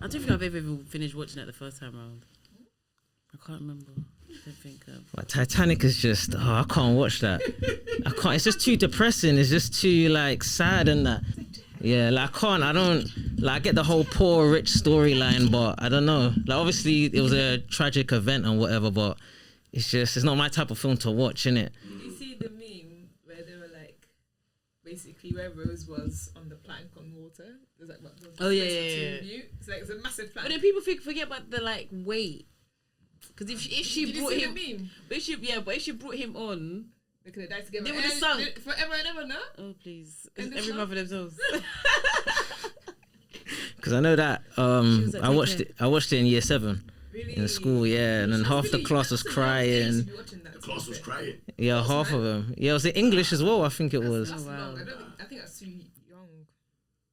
I don't think I've ever even finished watching it the first time around. I can't remember. I don't think. Like Titanic is just, I can't watch that. I can't. It's just too depressing. It's just too like sad and that. Yeah, like I don't, like I get the whole poor rich storyline, but I don't know. Like obviously it was a tragic event and whatever, but it's not my type of film to watch, innit? Did you see the meme where they were like, basically where Rose was on the plank on water? There's like, yeah. It's like, it's a massive plank. But then people forget about the like weight. Because if she brought him, but if she brought him on, they could have died together. They would have sunk forever and ever, no? Oh please, every man for themselves. Because I know that I watched it in year 7 really? in school, yeah, and then half the class was crying. The class was crying. Yeah, half of them. Yeah, it was in English as well. I think it was. That's long. I think that's too young.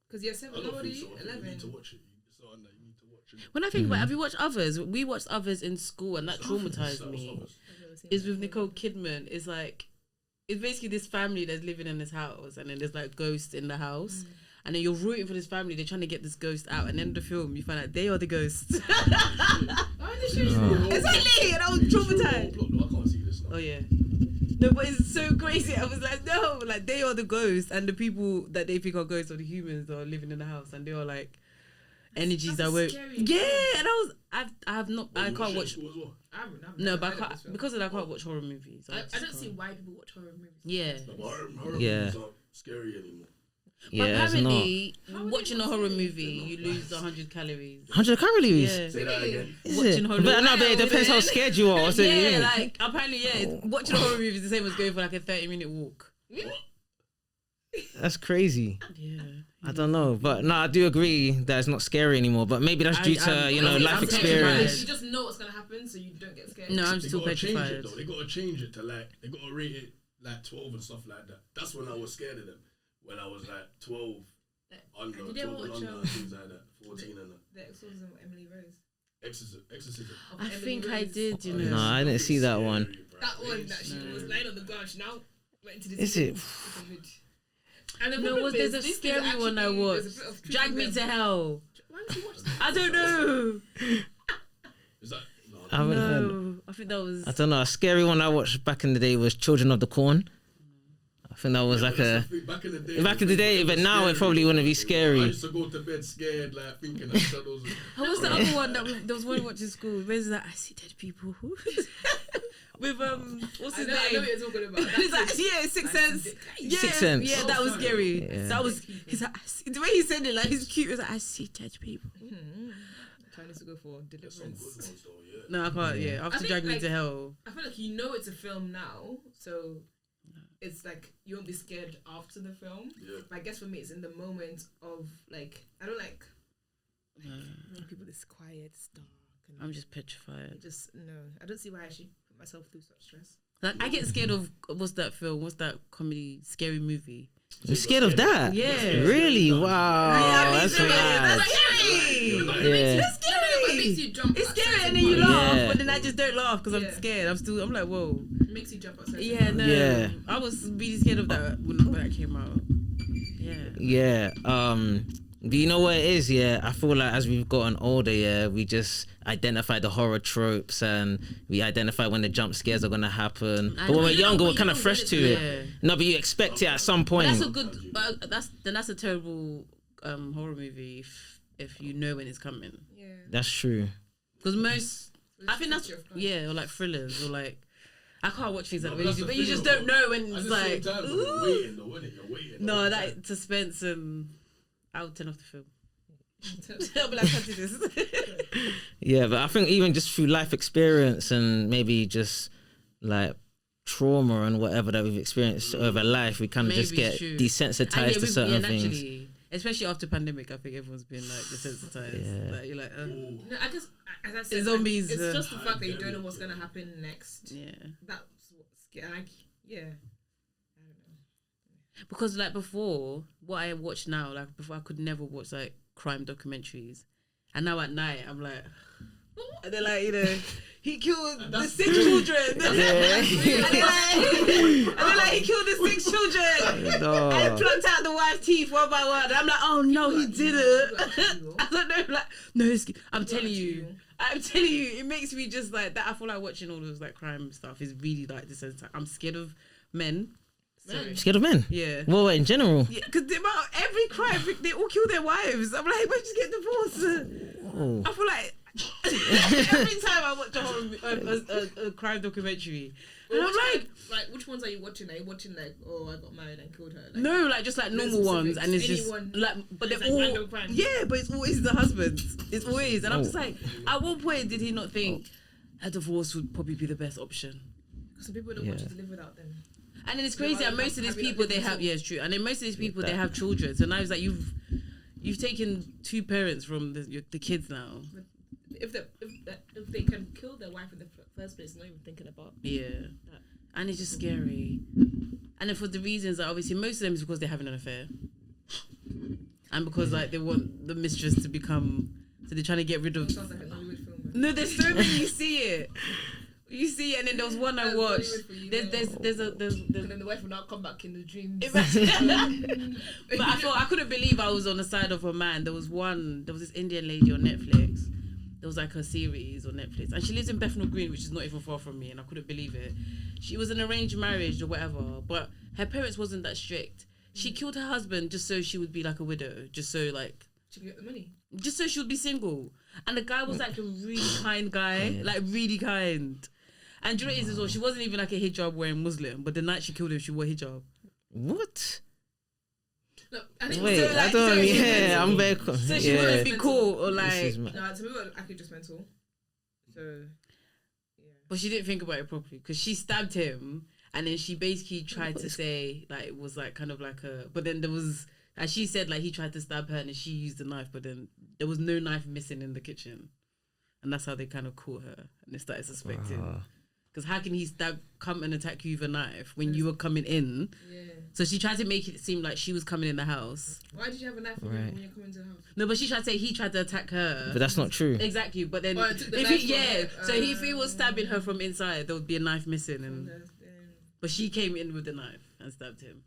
Because year 7 already 11. You need to watch it. It's on that you need to watch it. When I think about, have you watched Others? We watched Others in school, and that traumatized me. It's with Nicole Kidman. It's like, it's basically this family that's living in this house, and then there's like ghosts in the house, and then you're rooting for this family. They're trying to get this ghost out, and then in the film you find out they are the ghosts. Exactly, and I was traumatized. I can't see this now. Oh yeah. No, but it's so crazy. I was like, no, like they are the ghosts, and the people that they think are ghosts are the humans that are living in the house, and they are like energies that were. Yeah, and I can't watch. No, but I can't, because of that I can't watch horror movies. I don't see why people watch horror movies. Yeah. Horror movies aren't scary anymore. Yeah, but apparently, watching a horror movie, you lose 100 calories. 100 calories? Yeah. Say that again. Watching horror But no, but it depends how scared you are. So, yeah, like apparently, watching a horror movie is the same as going for like a 30-minute walk. That's crazy. Yeah. I don't know, but no, I do agree that it's not scary anymore. But maybe that's due to life experience. You just know what's gonna happen, so you don't get scared. No, I'm still petrified. They gotta change it to like they gotta rate it like 12 and stuff like that. That's when I was scared of them. When I was like 12, under, 12 and under, things like that, 14 and that. The Exorcism of Emily Rose. Exorcism. I think I did, you know. No, I didn't see that one. That one that she was lying on the ground. She now went into this. Is it? And there's a scary one I watched. Drag Me to Hell. Why did you watch that? I don't know. Is that? No, I haven't heard. No, I think that was. I don't know. A scary one I watched back in the day was Children of the Corn. I think that was like a back in the day, but now it probably wouldn't be I scary. used to go to bed scared, like thinking that shadows. What was the other one that there was one we watched in school? Where's that? I see dead people. With what's his name? I know what you're talking about. He's like, yeah, Sixth Sense. Yeah, Sixth Sense. Yeah, that was scary. Yeah. That was. He's like, the way he said it, like he's cute. He was like, I see dead people. Trying to go for Deliverance. No, I can't. Yeah, after Drag Me to Hell. I feel like you know it's a film now, so it's like you won't be scared after the film. Yeah. But I guess for me, it's in the moment of like I don't like when people is quiet, it's dark. And I'm just petrified. I don't see why I should put myself through such stress. Like I get scared of what's that film? What's that comedy scary movie? You're scared of that? Yeah. Really? Wow. That's mad. That's scary. Yeah. That's scary. It makes you jump. It's at scary, certain and then you points. laugh, Yeah. but then I just don't laugh because I'm Yeah. scared. I'm like, whoa. It makes you jump at certain Yeah, points. no. Yeah. I was really scared of that when that came out. Yeah. Yeah. Do you know what it is? Yeah, I feel like as we've gotten older, yeah, we just identify the horror tropes and we identify when the jump scares are gonna happen. But when we're younger, we're kind of fresh to it. No, but you expect it at some point. But that's a good. But that's a terrible horror movie if you know when it's coming. Yeah. That's true. Because I think that's or like thrillers or like. I can't watch things like that, but you just don't know when it's like. You're waiting though, isn't it? You're waiting. No, that suspense and I would turn off the film. I'll be like, I can't do this. Yeah, but I think even just through life experience and maybe just like trauma and whatever that we've experienced over life, we kind of just get desensitized to certain things. Especially after pandemic, I think everyone's been like desensitized. Yeah. Like, you're like, No, I guess as I said, zombies. It's just the fact that you don't know what's gonna happen next. Yeah. That's what's scary. Like, yeah. Because like before, what I watch now, like before I could never watch like crime documentaries. And now at night I'm like, And they're like, he killed the 6 children. And they're like, he killed the 6 children. No. And plucked out the wife's teeth one by one. And I'm like, oh no, he didn't. I don't know. Like, no, I'm telling you, it makes me just like that. I feel like watching all those like crime stuff is really like desensitizing. I'm scared of men. Scared of men? Yeah. Well, in general. Yeah, because every crime, they all kill their wives. I'm like, why just get divorced? Oh. I feel like every time I watch a crime documentary, and I'm like, which ones are you watching? Are you watching like, oh, I got married and killed her? Like, no, like just like normal ones, and it's just like, but they're all random crime. Yeah, but it's always the husband. It's always, and I'm just like, at one point did he not think a divorce would probably be the best option? Because some people don't want you to live without them. And then it's crazy. And most of these people they have, yeah, it's true. And then most of these people they have children. So now it's like you've taken 2 parents from the kids now. But if they can kill their wife in the first place, not even thinking about that. And it's just scary. And then for the reasons that obviously most of them is because they're having an affair, and because like they want the mistress to become. So they're trying to get rid of. Sounds like a Hollywood film. No, there's so many. You see it. You see, and then there was one I watched. There's and then the wife will now come back in the dreams. But I couldn't believe I was on the side of a man. There was this Indian lady on Netflix. There was like a series on Netflix, and she lives in Bethnal Green, which is not even far from me, and I couldn't believe it. She was an arranged marriage or whatever, but her parents wasn't that strict. She killed her husband just so she would be like a widow, just so like she can get the money, just so she would be single. And the guy was like a really kind guy, like really kind. And do you know what it is as well? She wasn't even like a hijab wearing Muslim, but the night she killed him, she wore hijab. What? No, Wait, so, like, I don't. Yeah, I'm very. So she wouldn't be cool or like. No, to me, it was actually just mental. So. Yeah. But she didn't think about it properly because she stabbed him, and then she basically tried to say like it was like kind of like a. But then there was, as she said, like he tried to stab her, and then she used the knife, but then there was no knife missing in the kitchen, and that's how they kind of caught her, and they started suspecting. Because how can he come and attack you with a knife when you were coming in? Yeah. So she tried to make it seem like she was coming in the house. Why did you have a knife when you're coming to the house? No, but she tried to say he tried to attack her. But that's not true. Exactly. But then, if he was stabbing her from inside, there would be a knife missing. But she came in with the knife and stabbed him.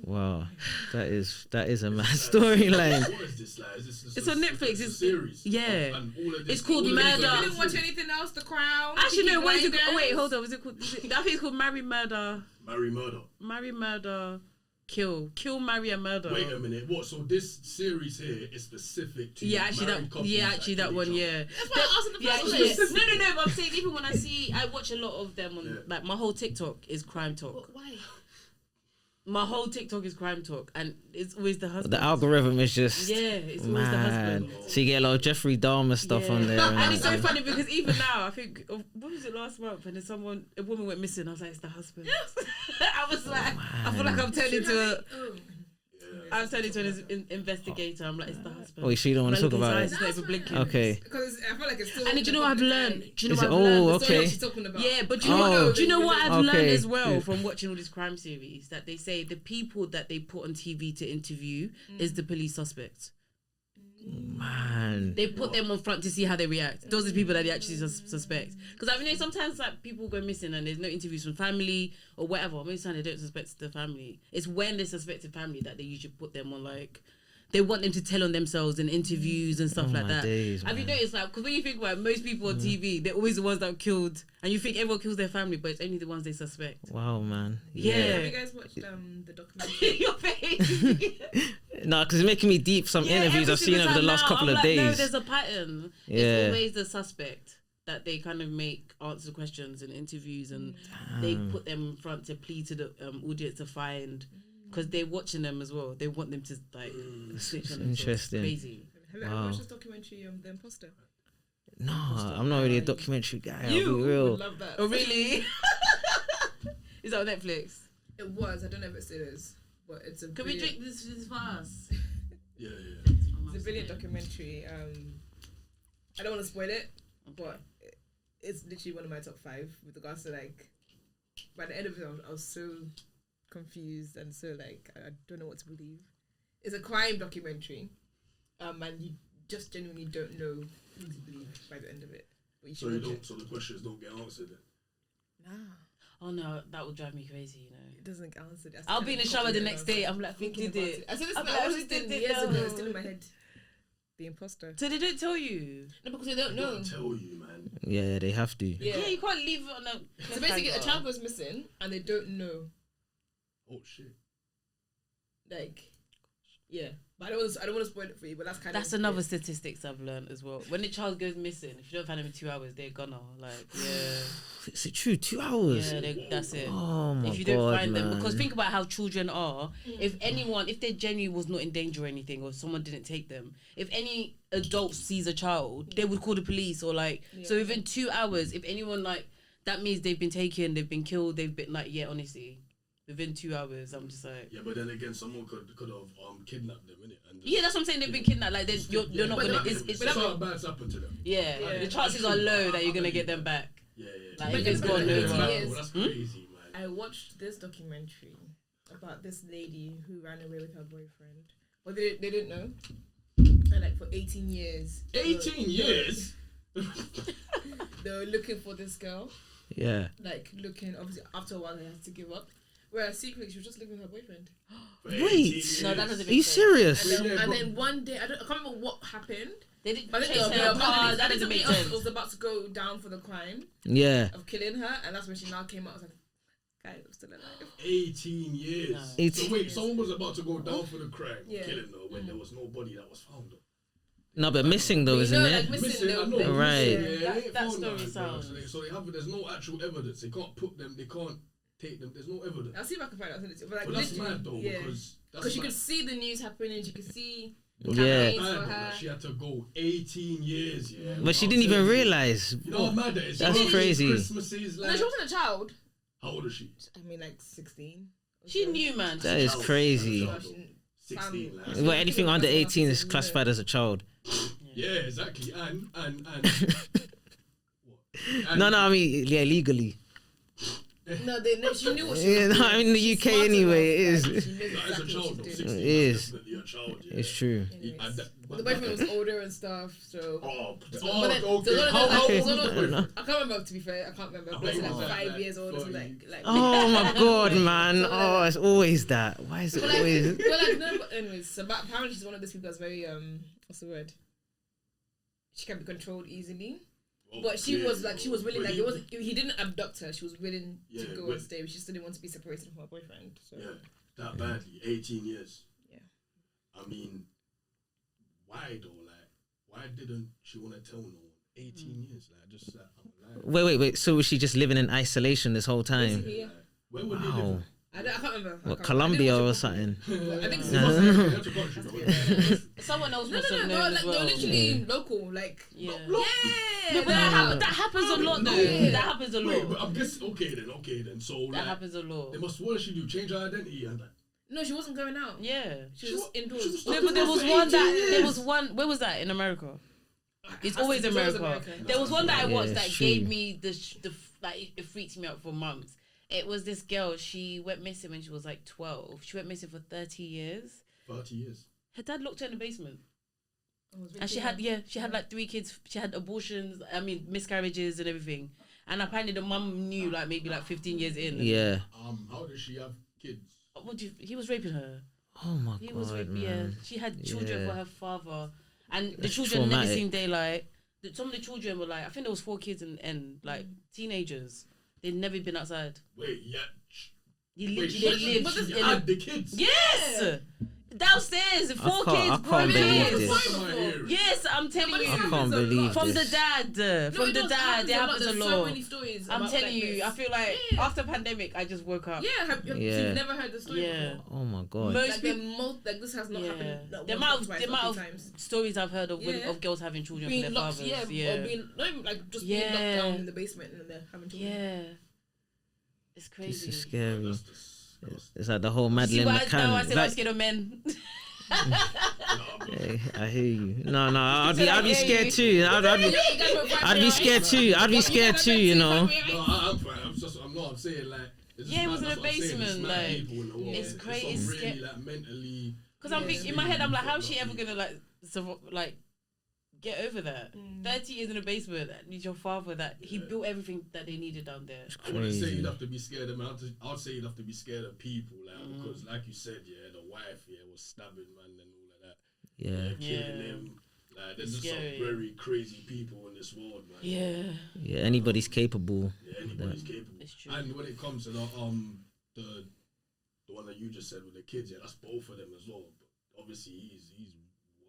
Wow, that is a mad storyline. What is this like? Is this it's on Netflix. It's a series. Yeah, it's called Murder. You didn't watch anything else? The Crown. Actually, no. What is it? Oh, wait, hold on. Was it called? I think it's called Marry Murder. Marry Murder. Marry Murder. Kill, Marry and Murder. Wait a minute. What? So this series here is specific to actually that one. Yeah. That's why I asked in the first place. No. But I'm saying even when I watch a lot of them on like my whole TikTok is crime talk. Why? My whole TikTok is crime talk, and it's always the husband. The algorithm is just it's always the husband. So you get a lot of Jeffrey Dahmer stuff on there, and it's so funny because even now, I think what was it last month, and then a woman went missing. I was like, it's the husband. I was like, I feel like I'm turning into an investigator. I'm like, it's the husband. Wait, so you don't want to talk about it? It's not even blinking. Okay. Because I feel like it's still. And do you know what I've learned? Okay. Yeah, but do you know what I've learned as well from watching all these crime series? That they say the people that they put on TV to interview is the police suspects. Man, they put them on front to see how they react. Those are the people that they actually suspect. Because I mean, sometimes like people go missing and there's no interviews from family or whatever. Most of the time they don't suspect the family. It's when they suspect the family that they usually put them on like. They want them to tell on themselves in interviews and stuff like that. Have you noticed, like, because when you think about it, most people on TV, they're always the ones that are killed, and you think everyone kills their family, but it's only the ones they suspect. Wow, man. Yeah. Have you guys watched the documentary? Your face. No, because it's making me deep. Some interviews I've seen over the last couple of days. No, there's a pattern. Yeah. It's always the suspect that they kind of make answer questions in interviews, and they put them in front to plead to the audience to find. Because they're watching them as well. They want them to like switch on them. Interesting. Crazy. Have you watched this documentary, The Imposter? No, I'm not really a documentary guy. You I'll be real. would love that. Oh really? Is that on Netflix? It was. I don't know if it still is, but it's a. Can we drink this fast? Yeah. It's a brilliant documentary. I don't want to spoil it, but it's literally one of my top 5 with regards to like. By the end of it, I was so confused and so like I don't know what to believe. It's a crime documentary, and just genuinely don't know who to believe by the end of it. But you So you don't. So the questions don't get answered. Then. Nah, Oh no, that would drive me crazy. You know. it doesn't get answered. I'll be in the shower the next day. I'm like, who thinking did about it? I said this. I'm I like, watched who this did thing it? years ago. No. It's still in my head. The imposter. So they don't tell you. No, because they don't know. They tell you, man. Yeah, they have to. Yeah. Yeah, you can't leave it on a. So basically, a child goes missing and they don't know. Oh shit. Like, yeah. But I don't want to spoil it for you. But that's another statistics I've learned as well. When the child goes missing, if you don't find them in 2 hours, they're gonna Is it true? 2 hours? Yeah, that's it. Oh my god, if you don't find them, man. because think about how children are. If their genuine was not in danger or anything, or someone didn't take them, if any adult sees a child, they would call the police or like. Yeah. So within 2 hours, if anyone like, that means they've been taken, they've been killed, they've been like, yeah, honestly, within 2 hours, I'm just like. Yeah, but then again, someone could have kidnapped them, innit? And Yeah, that's what I'm saying. They've been kidnapped. Like, you're not gonna. It's something bad's happened to them. yeah. The chances are low that you're gonna get them back. Yeah. Like, if it's gone over. That's crazy, man. I watched this documentary about this lady who ran away with her boyfriend. Well, they didn't know. And like for 18 years. 18 years? They were looking for this girl. Yeah. Like looking, obviously after a while they had to give up. Whereas secretly she was just living with her boyfriend. Wait. No, that doesn't Are you make sense. serious? And then one day, I can't remember what happened. They didn't But I think chase her. that That doesn't make somebody sense. else was about to go down for the crime Yeah. of killing her, and that's when she now came out. I was like, guy, I'm still alive. 18 years. No. 18. So wait, someone was about to go down for the crime, Yeah. killing her, when there was no body that was found. No, but missing though, isn't it? Missing, I know. Right. That story sounds. So there's no actual evidence. They can't put them. They can't take them. There's no evidence. I'll see if I can find out. But, like, But that's literally, mad though, yeah. because you could see the news happening. You could see Yeah. campaigns for her. She had to go 18 years. Yeah, But she didn't even realize. You know how mad that is? That's You know, crazy. Christmases, No, like, she wasn't a child. how old is she? I mean, like 16. She knew, man. That is crazy. 16. Like, Well, anything under 18 is classified as a child. yeah, exactly. And No, I mean, yeah, legally. No, she knew what she Yeah, was no, doing. in the She's UK smart anyway, it enough, is. like, she knew That is a exactly child, what though. she's 16 doing. It is. definitely a child. Yeah. It's true. Anyways. But But the boyfriend was older and stuff, so. okay. so How old was so the boyfriend? I can't remember, to be fair. I can't remember. But it's like 5 years old or something. Like, Oh my god, man. Oh, it's always that. Why is it But always? no, but anyways, so apparently she's one of those people that's very, what's the word? She can be controlled easily. But she was willing, like, he didn't abduct her, she was willing to go and stay. She just didn't want to be separated from her boyfriend. So. Yeah, that badly. 18 years. Yeah. I mean, why though? Like, why didn't she want to tell no one? 18 years, like, just like, I'm alive. Wait. So was she just living in isolation this whole time? Basically, yeah. Where would they Wow. live? I can't remember. What, Colombia or something? I think Someone else no, must have known like, as well. they're literally local, like. Yeah. Yeah. No, but that happens a lot, though. Yeah. That happens a Wait, but lot. I'm guessing, okay then. So, That like, happens a lot. they must, what did she do? Change her identity and that? No, she wasn't going out. Yeah. She was indoors. she was No, stuck but there in was for one 18 that years. there was one. Where was that in America? It's always America. There was one that I watched that true. gave me like it freaked me out for months. It was this girl. She went missing when she was like 12. She went missing for 30 years. 30 years. Her dad locked her in the basement, Oh, and she had like 3 kids. She had abortions. I mean miscarriages and everything. And apparently the mum knew like maybe like 15 years in. Yeah. How does she have kids? He was raping her. Oh my He was god, raping. man. Yeah, she had children Yeah. for her father, and the That's children never traumatic. seen daylight. Some of the children were like, I think there was 4 kids and like teenagers. They'd never been outside. Wait, yeah. They Wait, lived she in had the kids? yes, downstairs. 4 I kids. can't believe kids. this. Yes, I'm telling you. I can't believe From this. the dad, it happens a lot. So many stories. I'm about telling like you, this. I feel like after pandemic, I just woke up. Yeah, so Yeah. you've never heard the story Yeah. before. Oh my god. Most Like, people, like this has not happened. Not the once, amount not twice, the not amount 3 of times. stories I've heard of Yeah. of girls having children Being for their locked, fathers. or being not even like just being locked Yeah. down in the basement and they're having children. Yeah, it's This crazy. is scary. That's disgusting. It's like the whole See Madeline why now I McCann. said I'm Like, scared of men. hey, I hear you. No, I'd be I hear scared you. too. I'd be scared too. I'd be scared too. You know. No, I'm fine. I'm saying like. It's just Yeah, it was mad, in that's a what I'm saying, it's basement, mad like, people in the world. it's crazy, It's it's really sca- like mentally. Because I'm thinking in my head, I'm like, how's she ever gonna like get over that. 30 years in a basement, that needs your father, that he built everything that they needed down there. I wouldn't say you'd have to be scared of man. I'd say you'd have to be scared of people, because like you said, the wife, was stabbing man and all of that. Killing him. Like, there's just some very crazy people in this world, man. Yeah, anybody's capable. Yeah, anybody's capable. It's true. And when it comes to the one that you just said with the kids, that's both of them as well. But obviously he's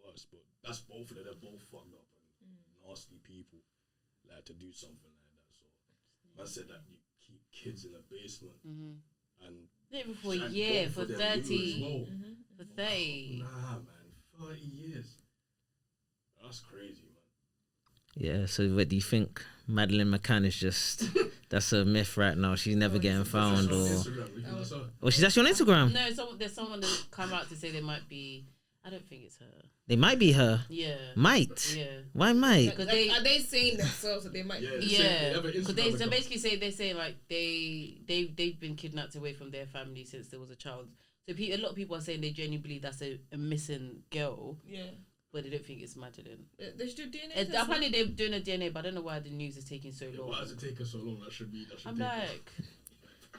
worse, but that's both of them. They're both fucked up and nasty people, like, to do something like that. So I said that you keep kids in a basement and for a year, for 30. For 30. Nah, man, 30 years. That's crazy, man. Yeah, so what do you think? Madeline McCann is just, that's a myth right now. She's never getting found, or... Oh, she's actually on Instagram? No, there's someone that come out to say they might be... I don't think it's her. They might be her? Yeah. Might? Yeah. Why might? Are they saying themselves that they might be? Yeah. Because they basically say like they've been kidnapped away from their family since there was a child. So a lot of people are saying they genuinely believe that's a missing girl. Yeah. But they don't think it's Madeline. They should do DNA. Apparently they're doing a DNA, but I don't know why the news is taking so long. Why does it take us so long? I'm like,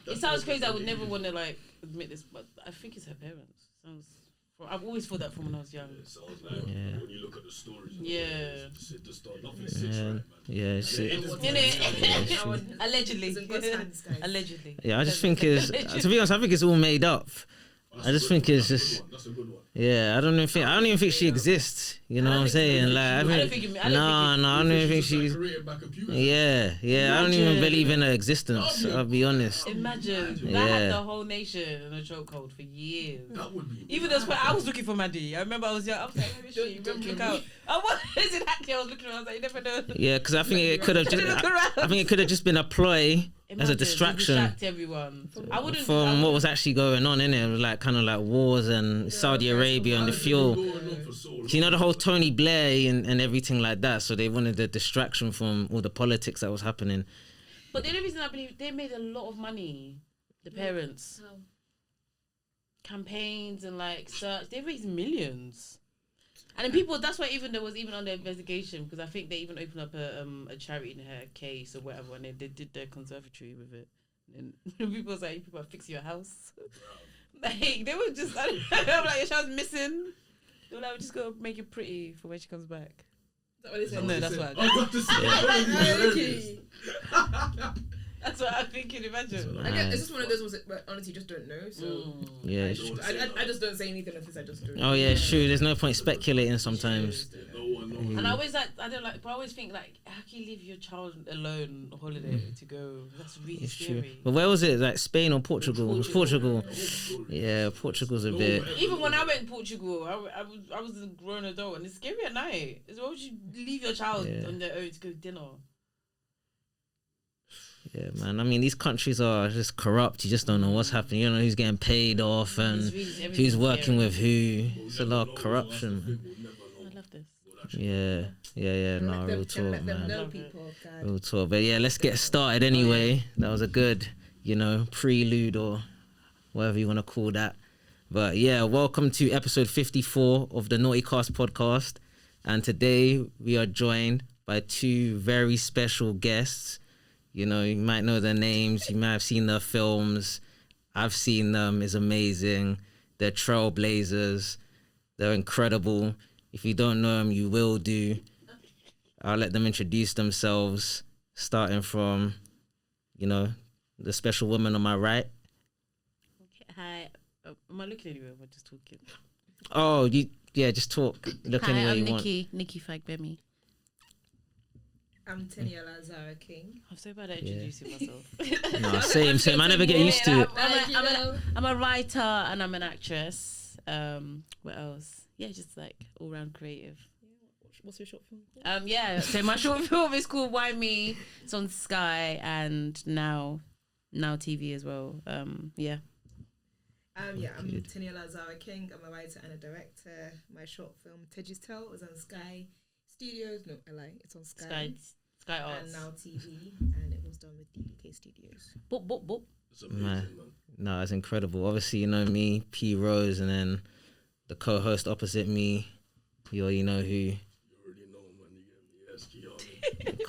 it sounds crazy. I would never want to like admit this, but I think it's her parents. I've always thought that from when I was young. It sounds like when you look at the stories. Nothing sits right, man. Allegedly. Allegedly. Yeah, I just think it's, to be honest, I think it's all made up. I just think it's just. That's a good one. Yeah, I don't even think she exists. You know what I'm saying? Like, I don't even think she's. Yeah. I don't even believe in her existence. I'll be honest. Imagine that had the whole nation in a chokehold for years. That would be. Even though I was looking for Maddie. I remember I was young. I was like, where is she? Look out. What is it actually? I was looking around. I was like, you never know. Yeah, because I think it could have just. I think it could have just been a ploy. As a distraction, distract everyone. From what was actually going on in it, like kind of like wars and Saudi Arabia and the fuel. So, you know, the whole Tony Blair and everything like that. So they wanted the distraction from all the politics that was happening. But the only reason I believe they made a lot of money, the parents, campaigns and like search, they raised millions. And then people, that's why there was even under investigation, because I think they even opened up a charity in her case or whatever, and they did their conservatory with it. And people was like, people are fixing your house. Like, they were just, I don't know, like, your child's missing. They were like, we're just going to make it pretty for when she comes back. Is that what they said? No, that's what That's what I'm thinking, imagine. I guess it's just one of those ones that honestly just don't know. So yeah, I just don't say anything unless I just don't. Oh yeah, it's true. There's no point speculating sometimes. And I always but I always think like, how can you leave your child alone on holiday to go? That's really scary. True. But where was it? Like Spain or Portugal? It was Portugal. Yeah, Portugal's a bit. Even when I went to Portugal, I was a grown adult, and it's scary at night. Why would you leave your child on their own to go dinner? Yeah, man. I mean, these countries are just corrupt. You just don't know what's happening. You don't know who's getting paid off and who's working with who. It's a lot of corruption. I love this. Yeah. No, real talk, man. Real talk. But yeah, let's get started anyway. That was a good, prelude or whatever you want to call that. But yeah, welcome to episode 54 of the NORT3YCAST podcast. And today we are joined by two very special guests. You might know their names. You might have seen their films. I've seen them. It's amazing. They're trailblazers. They're incredible. If you don't know them, you will do. I'll let them introduce themselves, starting from, the special woman on my right. Okay, hi. Am I looking anywhere? Am I just talking? Oh, just talk. Look anywhere you want. Hi, I'm Nikki Fagbemi. I'm Teniola Zara King. I'm so bad at introducing myself. No, same. I never get used to it. I'm a writer and I'm an actress. What else? Yeah, just like all round creative. What's your short film? So my short film is called Why Me. It's on Sky and now TV as well. I'm Teniola Zara King. I'm a writer and a director. My short film Teju's Tale is on Sky Studios. No, I lie. It's on Sky Arts. And now TV, and it was done with DBK Studios. Boop. It's amazing, man. No, it's incredible. Obviously, you know me, P Rose, and then the co-host opposite me. You already know who. You already know, man.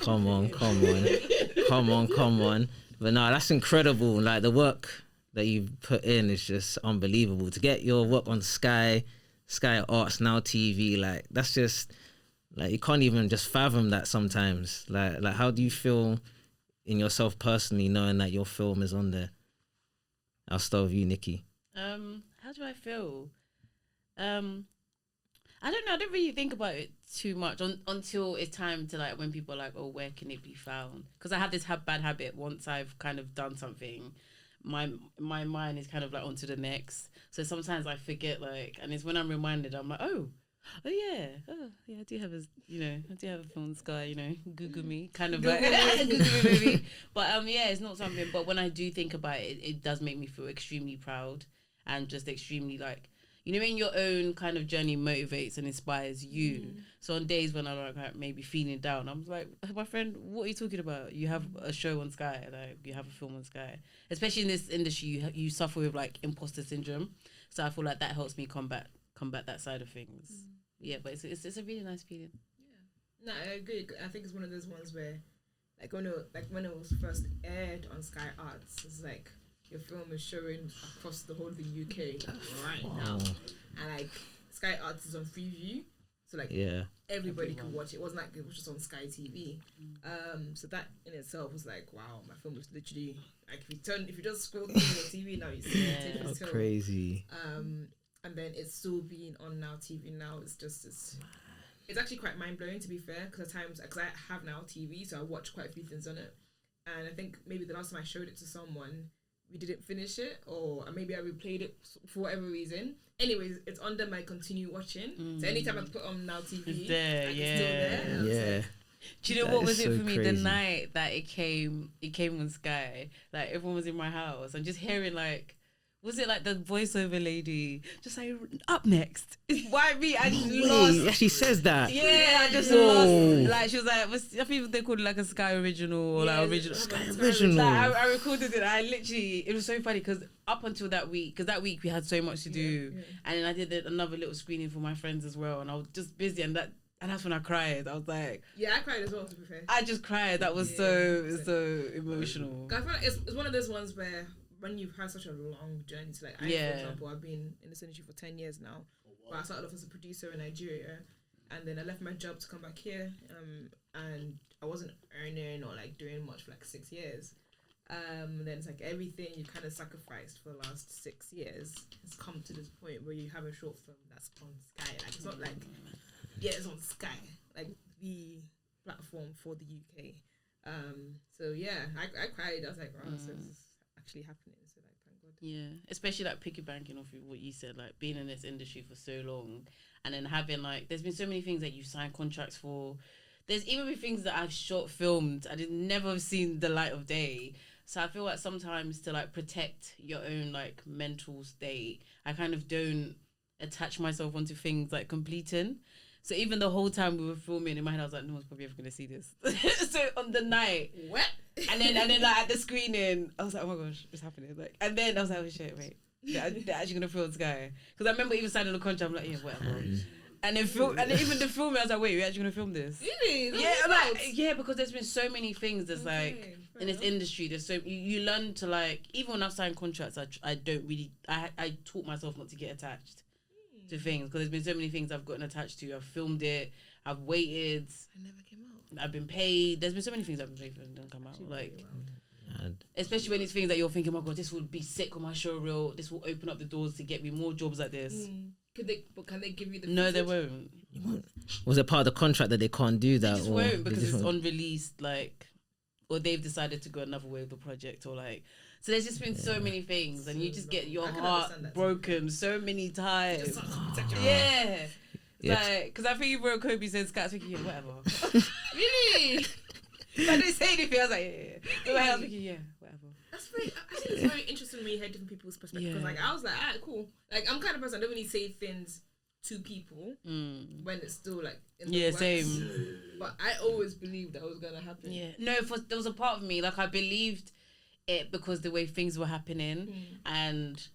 Come on. But no, that's incredible. Like the work that you've put in is just unbelievable. To get your work on Sky Arts, Now TV, like that's just like you can't even just fathom that sometimes. Like how do you feel in yourself personally knowing that your film is on there? I'll start with you, Nikki. How do I feel? I don't know. I don't really think about it too much until it's time to like when people are like, oh, where can it be found? Because I have this bad habit. Once I've kind of done something, my mind is kind of like onto the next. So sometimes I forget, like, and it's when I'm reminded, I'm like, oh yeah, I do have a film Sky, Google me, kind of like Google me movie. But yeah, it's not something. But when I do think about it, it does make me feel extremely proud and just extremely like. When your own kind of journey motivates and inspires you. So on days when I'm like maybe feeling down, I'm like, my friend, what are you talking about? You have a show on Sky, like you have a film on Sky. Especially in this industry, you suffer with like imposter syndrome. So I feel like that helps me combat that side of things. Yeah, but it's a really nice feeling. Yeah, no, I agree. I think it's one of those ones where, like when it was first aired on Sky Arts, it's like. Your film is showing across the whole of the UK right now, and like Sky Arts is on Freeview, so like everybody could watch it. It wasn't like it was just on Sky TV. So that in itself was like, wow, my film was literally like if you just scroll through your TV now, you see it. That's crazy. And then it's still being on Now TV now. It's actually quite mind blowing, to be fair, because I have Now TV, so I watch quite a few things on it, and I think maybe the last time I showed it to someone. We didn't finish it, or maybe I replayed it for whatever reason. Anyways, it's under my continue watching. So anytime I put on Now TV, it's there, still there. Yeah. Do you know what was it for me? The night that it came on Sky, like everyone was in my house and just hearing like, was it like the voiceover lady just like up next? Why me? I just lost. Yeah, she says that. Yeah, I just lost. Like she was like, I think they called it like a Sky original or like original. Sky original. Like, I recorded it. It was so funny because up until that week, we had so much to do, and then I did another little screening for my friends as well, and I was just busy, and that's when I cried. I was like, yeah, I cried as well. To be fair, I just cried. That was so emotional. I feel like it's one of those ones where. When you've had such a long journey, so like for example, I've been in this industry for 10 years now. But I started off as a producer in Nigeria, and then I left my job to come back here, and I wasn't earning or like doing much for like 6 years. Then it's like everything you kind of sacrificed for the last 6 years has come to this point where you have a short film that's on Sky. Like it's not like it's on Sky, like the platform for the UK. So yeah, I cried. I was like, wow, so this is actually happening. So like, thank God. Yeah, especially like piggybacking off of what you said, like being in this industry for so long, and then having like, there's been so many things that you signed contracts for. There's even been things that I've filmed, I did never have seen the light of day. So I feel like sometimes to like protect your own like mental state, I kind of don't attach myself onto things like completing. So even the whole time we were filming, in my head I was like, no one's probably ever gonna see this. So on the night, what? And then like at the screening, I was like, oh my gosh, what's happening? Like, and then I was like, oh shit, wait, they're actually gonna film Sky. Because I remember even signing the contract, I'm like, yeah, whatever. And then even the filming, I was like, wait, we're actually gonna film this? Really? Yeah, I'm like, yeah, because there's been so many things that's like in this industry. There's so you learn to like, even when I've signed contracts, I don't really, I taught myself not to get attached to things, because there's been so many things I've gotten attached to. I've filmed it, I've waited, I never came out. I've been paid. There's been so many things I've been paid for and don't come out. Like, especially when it's things that you're thinking, oh my god, this will be sick on my show reel. This will open up the doors to get me more jobs like this. Can they give you the? No, they won't. Was it part of the contract that they can't do that? They just won't, because it's unreleased, like, or they've decided to go another way with the project, or like. So there's just been so many things, and you just get your heart broken so many times. Yeah. Like, because I think you wrote Kobe said Scott's thinking, yeah, whatever. Really? I didn't say anything. I was like, yeah. I was thinking, yeah, whatever. I think it's very interesting when you hear different people's perspectives. Because like I was like, alright, cool. Like I'm kind of person I don't really say things to people when it's still like in the works. Same. But I always believed that was gonna happen. Yeah. No, there was a part of me, like I believed it because the way things were happening, and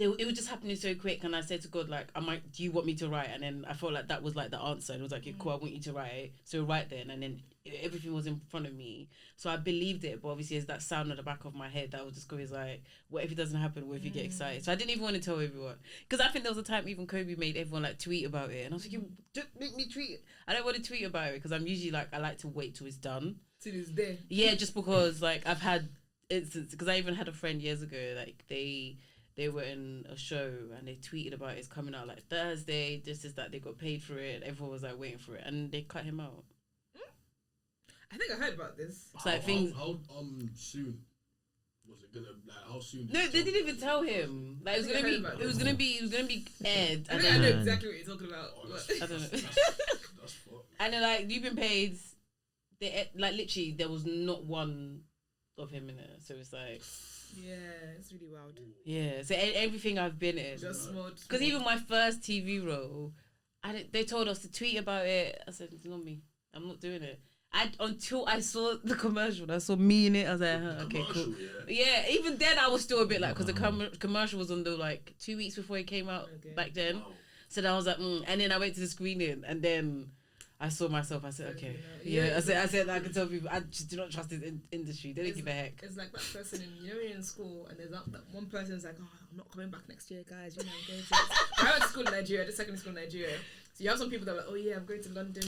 it was just happening so quick, and I said to God, like, do you want me to write? And then I felt like that was like the answer, and it was like, okay, cool, I want you to write, so write then. And then everything was in front of me, so I believed it. But obviously, there's that sound at the back of my head that was just always like, what if it doesn't happen? What if you get excited? So I didn't even want to tell everyone, because I think there was a time even Kobe made everyone like tweet about it, and I was like, don't make me tweet. I don't want to tweet about it because I'm usually like, I like to wait till it's done. Till it's there. Yeah, just because like I've had instances, because I even had a friend years ago, like they were in a show and they tweeted about it's coming out like Thursday, this is that, they got paid for it, everyone was like waiting for it, and they cut him out. I think I heard about this. How soon was it gonna, like, how soon? No, they didn't even tell him. Like it was gonna be aired. I know exactly what you're talking about. I don't know. That's fucked. And then like, you've been paid. They like literally there was not one of him in it, so it's like. Yeah, it's really wild. Yeah, so everything I've been in, just small. Because even my first TV role, they told us to tweet about it. I said, it's not me. I'm not doing it. Until I saw the commercial, I saw me in it. I was like, okay, cool. Yeah, even then I was still a bit like, because the commercial was on the like 2 weeks before it came out back then. Wow. So then I was like, and then I went to the screening, and then I saw myself. I said, okay, I said, I can tell people, I just do not trust this industry. They don't give a heck. It's like that person you're in school, and there's that one person's like, oh, I'm not coming back next year, guys. You know, I'm going to. I went to school in Nigeria, the secondary school in Nigeria. So you have some people that are like, oh yeah, I'm going to London.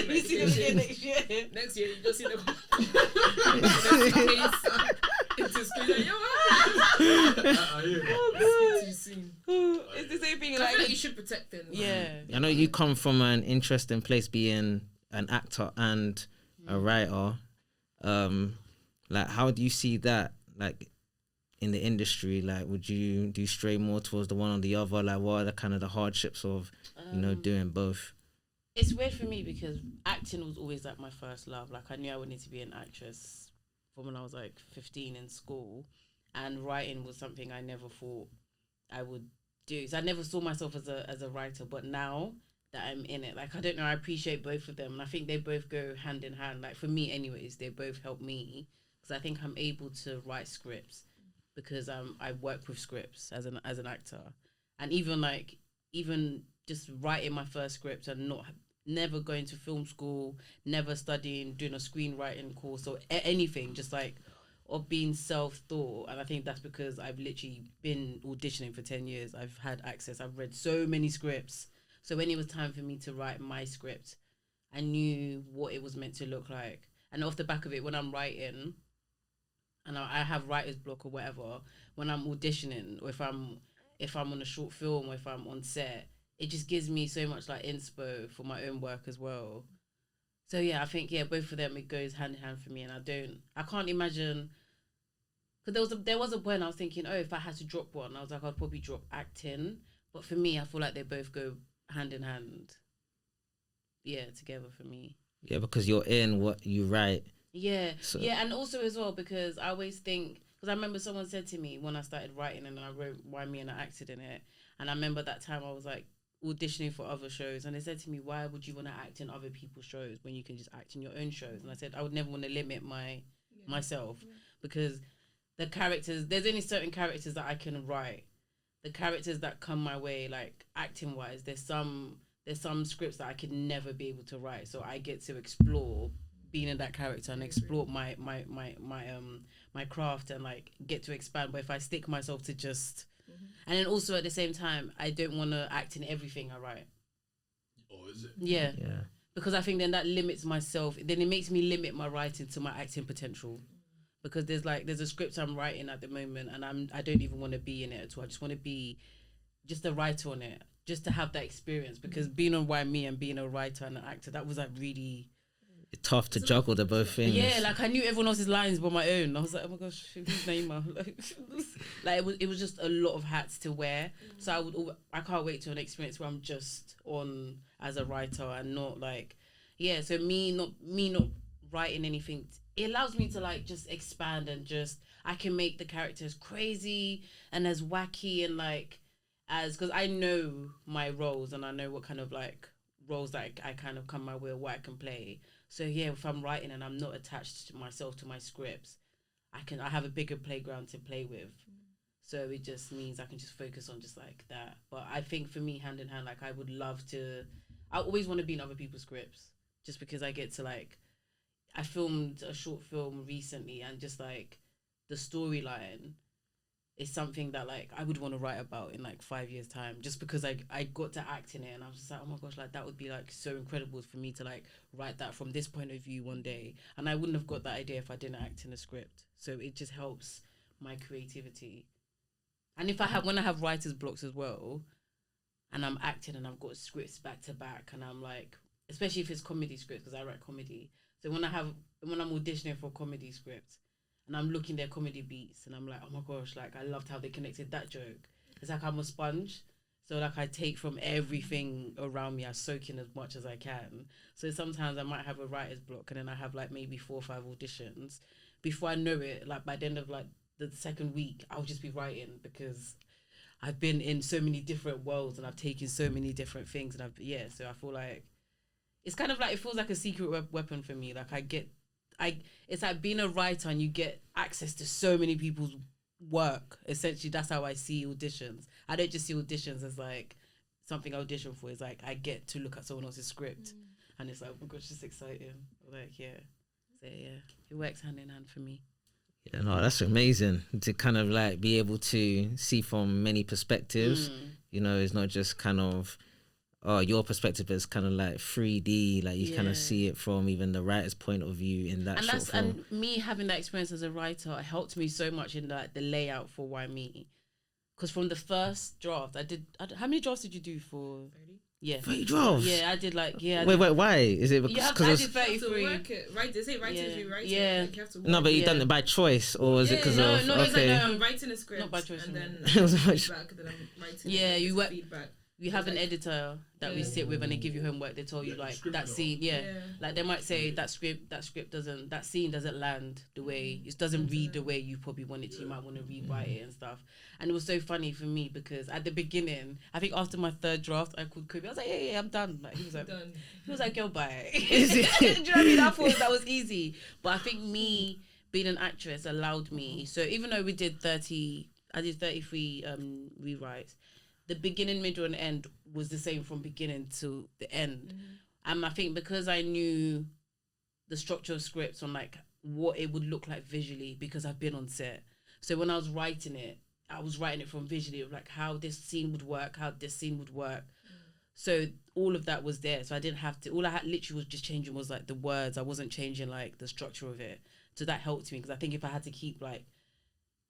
You see them again next year. Next year, you just see them. Into school, like, yo, it's the same thing. I feel like you should protect them. Yeah. I know you come from an interesting place, being an actor and a writer. Like, how do you see that, like, in the industry? Like, do you stray more towards the one or the other? Like, what are the kind of the hardships of, doing both? It's weird for me because acting was always like my first love. Like, I knew I wanted to be an actress from when I was like 15 in school, and writing was something I never thought I would do. So I never saw myself as a writer, but now that I'm in it, like, I don't know, I appreciate both of them, and I think they both go hand in hand. Like, for me anyways, they both help me, because I think I'm able to write scripts because I work with scripts as an actor, and even just writing my first script and never going to film school, never studying, doing a screenwriting course or anything, just like, or being self-taught. And I think that's because I've literally been auditioning for 10 years. I've had access. I've read so many scripts. So when it was time for me to write my script, I knew what it was meant to look like. And off the back of it, when I'm writing, and I have writer's block or whatever, when I'm auditioning, or if I'm on a short film, or if I'm on set, it just gives me so much like inspo for my own work as well. So yeah, I think both of them, it goes hand in hand for me, and I can't imagine, because there was a point I was thinking, oh, if I had to drop one, I was like, I'd probably drop acting. But for me, I feel like they both go hand in hand. Yeah, together for me. Yeah, because you're in what you write. Yeah, yeah, and also as well, because I always think, because I remember someone said to me when I started writing and I wrote Why Me and I acted in it, and I remember that time I was like auditioning for other shows, and they said to me, why would you want to act in other people's shows when you can just act in your own shows? And I said I would never want to limit myself, because the characters, there's only certain characters that I can write. The characters that come my way, like acting wise, there's some scripts that I could never be able to write, so I get to explore being in that character and explore my craft and like get to expand. But if I stick myself to just and then also at the same time, I don't want to act in everything I write. Oh, is it? Yeah, because I think then that limits myself. Then it makes me limit my writing to my acting potential, because there's a script I'm writing at the moment, and I don't even want to be in it at all. I just want to be just a writer on it, just to have that experience. Because being on Why Me and being a writer and an actor, that was like really tough to juggle the both things. Yeah, like I knew everyone else's lines but my own. I was like, oh my gosh, who's Naima? Like it was just a lot of hats to wear. So I can't wait to an experience where I'm just on as a writer and not like, so me not writing anything, it allows me to like just expand and just, I can make the characters crazy and as wacky and like because I know my roles and I know what kind of like roles that I kind of come my way, what I can play. So yeah, if I'm writing and I'm not attached to myself to my scripts, I have a bigger playground to play with. So it just means I can just focus on just like that. But I think for me, hand in hand, like I would love to, I always want to be in other people's scripts just because I get to like, I filmed a short film recently and just like the storyline is something that like I would want to write about in like 5 years time, just because I got to act in it and I was just like, oh my gosh, like that would be like so incredible for me to like write that from this point of view one day. And I wouldn't have got that idea if I didn't act in a script. So it just helps my creativity. And if when I have writer's blocks as well, and I'm acting and I've got scripts back to back, and I'm like, especially if it's comedy scripts, because I write comedy. So when I'm auditioning for a comedy script, and I'm looking their comedy beats, and I'm like, oh my gosh, like I loved how they connected that joke. It's like I'm a sponge, so like I take from everything around me, I soak in as much as I can. So sometimes I might have a writer's block, and then I have like maybe 4 or 5 auditions. Before I know it, like by the end of like the second week, I'll just be writing because I've been in so many different worlds and I've taken so many different things, and so I feel like it's kind of like, it feels like a secret weapon for me. Like it's like being a writer and you get access to so many people's work. Essentially, that's how I see auditions. I don't just see auditions as like something I audition for. It's like I get to look at someone else's script and it's like, oh my gosh, it's exciting. Like, so yeah, it works hand in hand for me. Yeah, no, that's amazing to kind of like be able to see from many perspectives. You know, it's not just kind of, your perspective is kind of like 3D, like you kind of see it from even the writer's point of view in that short film. And me having that experience as a writer helped me so much in like the layout for Why Me, because from the first draft I did, how many drafts did you do for 30? Yeah, 30 drafts. Yeah, I did like Wait, why is it because I did 33? They say writers rewrite it. Yeah. Like you have to no, but you done it by choice, or was it because of no, okay? Like, I'm writing a script, not by choice, and then It was feedback, and then I'm writing. Yeah, you work. Feedback. We have an editor that we sit with, and they give you homework. They tell you like that scene, like they might say that scene doesn't land the way, it doesn't read the way you probably want it to. You might want to rewrite it and stuff. And it was so funny for me because at the beginning, I think after my 3rd draft, I called Kobe. I was like, yeah, I'm done. Like he was like, girl, bye. Do you know what I mean? I thought that was easy, but I think me being an actress allowed me. So even though we did 33 rewrites. The beginning, middle, and end was the same from beginning to the end. And I think because I knew the structure of scripts on like what it would look like visually, because I've been on set. So when I was writing it, I was writing it from visually of like how this scene would work, So all of that was there. So I didn't have to, all I had literally was just changing was like the words. I wasn't changing like the structure of it. So that helped me, because I think if I had to keep like,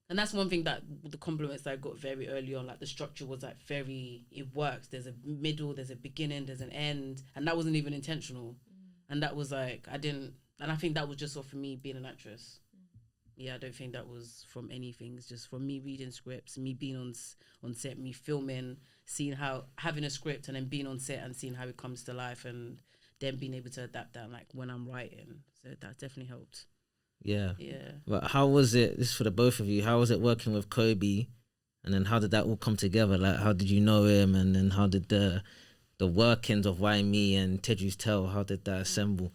and that's one thing that the compliments that I got very early on, like the structure was like it works. There's a middle, there's a beginning, there's an end. And that wasn't even intentional. And that was like, and I think that was just for me being an actress. Yeah, I don't think that was from anything. It's just from me reading scripts, me being on set, me filming, seeing having a script and then being on set and seeing how it comes to life, and then being able to adapt that like when I'm writing. So that definitely helped. Yeah. But how was it, this is for the both of you, how was it working with Kobe, and then how did that all come together? Like how did you know him, and then how did the workings of Why Me and Teju's Tale, how did that assemble?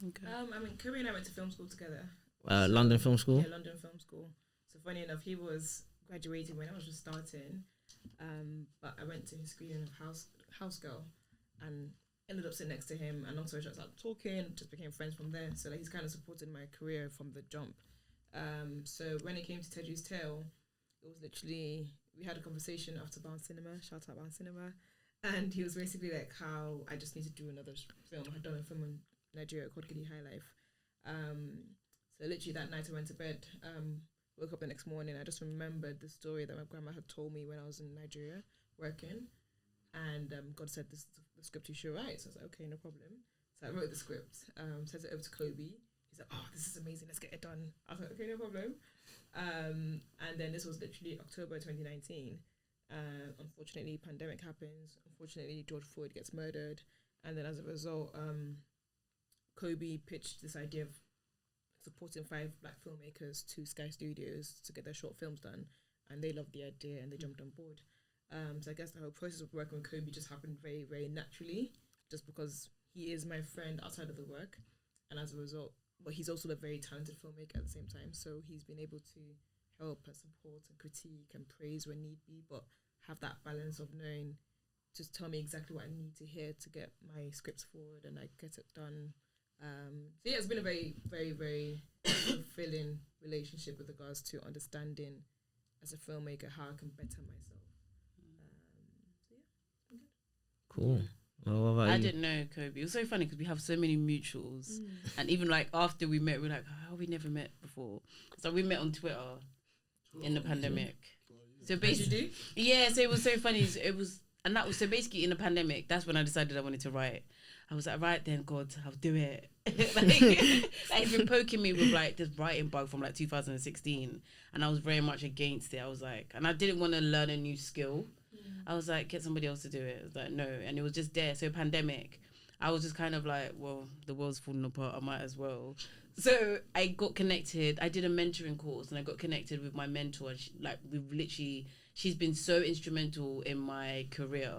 Okay. I mean, Kobe and I went to film school together. London Film School? Yeah, London Film School. So funny enough, he was graduating when I was just starting, but I went to his screening of House Girl and ended up sitting next to him, and long story short, started talking, just became friends from there. So like he's kind of supported my career from the jump. So when it came to Teju's Tale, it was literally, we had a conversation after Bound Cinema, shout out Bound Cinema, and he was basically like how I just need to do another film. I had done a film in Nigeria called Giddy High Life. So literally that night I went to bed, woke up the next morning, I just remembered the story that my grandma had told me when I was in Nigeria working, and God said, this is the script you should write. So I was like, okay, no problem. So I wrote the script, sent it over to Kobe. He's like, oh, this is amazing, let's get it done. I was like, okay, no problem. And then this was literally October 2019. Unfortunately, pandemic happens. Unfortunately, George Floyd gets murdered. And then as a result, Kobe pitched this idea of supporting 5 black filmmakers to Sky Studios to get their short films done. And they loved the idea and they jumped on board. So I guess the whole process of working with Kobe just happened very, very naturally, just because he is my friend outside of the work. And as a result, but he's also a very talented filmmaker at the same time. So he's been able to help and support and critique and praise when need be, but have that balance of knowing, just tell me exactly what I need to hear to get my scripts forward and I get it done. So yeah, it's been a very, very, very fulfilling relationship with regards to understanding as a filmmaker how I can better myself. So yeah, it's been good. Cool. Well, what about I you? didn't know Kobe. It was so funny because we have so many mutuals, and even like after we met, we're like, "How we never met before?" So we met on Twitter in the pandemic. So basically, yeah. So it was so funny. So it was, and that was so basically in the pandemic. That's when I decided I wanted to write. I was like, right then, God, I'll do it. like he's been poking me with like this writing bug from like 2016, and I was very much against it. I was like, and I didn't want to learn a new skill. I was like, get somebody else to do it. I was like, no, and it was just there. So pandemic, I was just kind of like, well, the world's falling apart. I might as well. So I got connected. I did a mentoring course, and I got connected with my mentor. And she's been so instrumental in my career.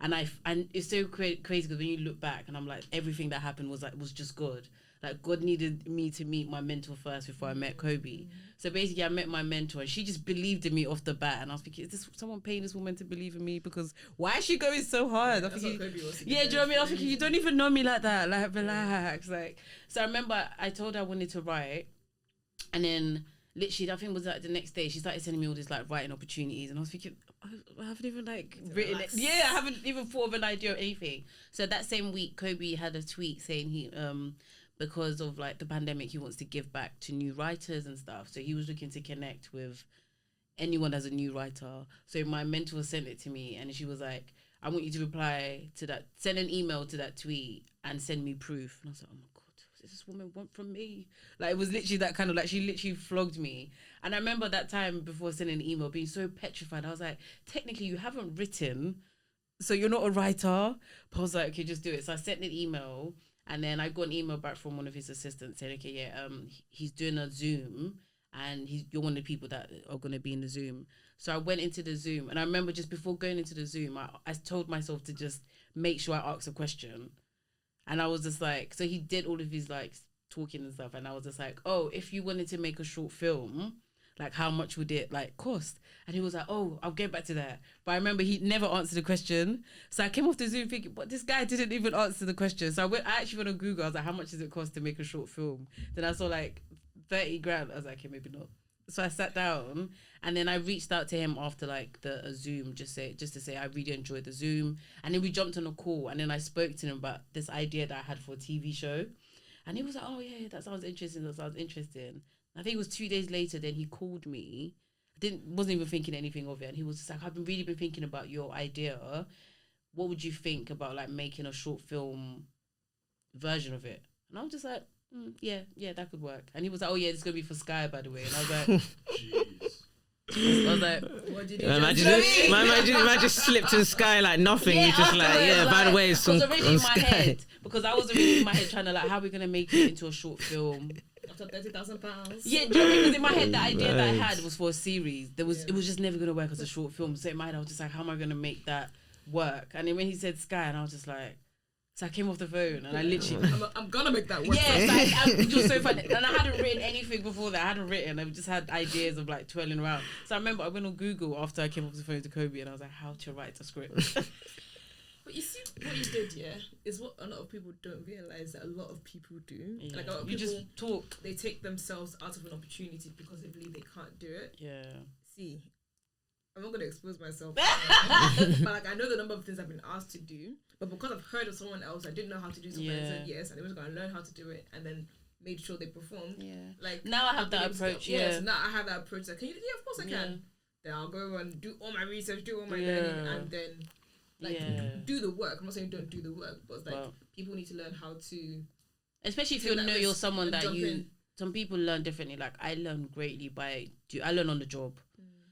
And it's so crazy because when you look back, and I'm like, everything that happened was just good. Like God needed me to meet my mentor first before I met Kobe. So basically, I met my mentor, and she just believed in me off the bat. And I was thinking, is this someone paying this woman to believe in me? Because why is she going so hard? Yeah, that's what Kobe was. Yeah, do you know what I mean? I was thinking, you don't even know me like that. Like, relax. Like, so I remember I told her I wanted to write, and then literally, I think it was like the next day, she started sending me all these like writing opportunities, and I was thinking, I haven't even like written it. Yeah, I haven't even thought of an idea or anything. So that same week, Kobe had a tweet saying he because of like the pandemic, he wants to give back to new writers and stuff. So he was looking to connect with anyone as a new writer. So my mentor sent it to me, and she was like, I want you to reply to that, send an email to that tweet and send me proof. And I was like, oh my God, what does this woman want from me? Like, it was literally that kind of like, she literally flogged me. And I remember that time before sending an email being so petrified. I was like, technically you haven't written, so you're not a writer. But I was like, okay, just do it. So I sent an email, and then I got an email back from one of his assistants saying, okay, yeah, he's doing a Zoom, and you're one of the people that are going to be in the Zoom. So I went into the Zoom, and I remember just before going into the Zoom, I told myself to just make sure I ask a question. And I was just like, so he did all of his like talking and stuff, and I was just like, oh, if you wanted to make a short film, like how much would it like cost? And he was like, oh, I'll get back to that. But I remember he never answered the question. So I came off the Zoom thinking, but this guy didn't even answer the question. So I actually went on Google. I was like, how much does it cost to make a short film? Then I saw like 30 grand. I was like, okay, maybe not. So I sat down, and then I reached out to him after like a Zoom, just to say I really enjoyed the Zoom. And then we jumped on a call, and then I spoke to him about this idea that I had for a TV show. And he was like, oh yeah, that sounds interesting. I think it was 2 days later, then he called me. Wasn't even thinking anything of it. And he was just like, I've really been thinking about your idea. What would you think about like making a short film version of it? And I was just like, yeah, that could work. And he was like, oh yeah, it's going to be for Sky, by the way. And I was like, jeez. I was like, what did you imagine slipped to the Sky like nothing. Yeah, you just like, yeah, by the way, it's on Sky. Because I was already in my head trying to like, how are we going to make it into a short film? After £30,000. Yeah, because in my head, the idea that I had was for a series. It was just never going to work as a short film. So in my head, I was just like, how am I going to make that work? And then when he said Sky, and I was just like, so I came off the phone, and I literally... I'm going to make that work. Yeah, it was so funny. And I hadn't written anything before that. I just had ideas of like twirling around. So I remember I went on Google after I came off the phone to Kobe, and I was like, how to write a script. But you see, what you did, is what a lot of people don't realise that a lot of people do. Yeah. Like a lot of you people, just talk. They take themselves out of an opportunity because they believe they can't do it. Yeah. See, I'm not going to expose myself. But like, I know the number of things I've been asked to do. But because I've heard of someone else, I didn't know how to do something, and said yes, and they was going to learn how to do it, and then made sure they performed. Yeah. Like now I have that approach. Yeah. So now I have that approach. Like, can you? Yeah, of course I can. Then I'll go and do all my research, do all my learning, and then do the work. I'm not saying don't do the work, but it's like people need to learn how to. Especially if you know you're someone that some people learn differently. Like I learn greatly I learn on the job.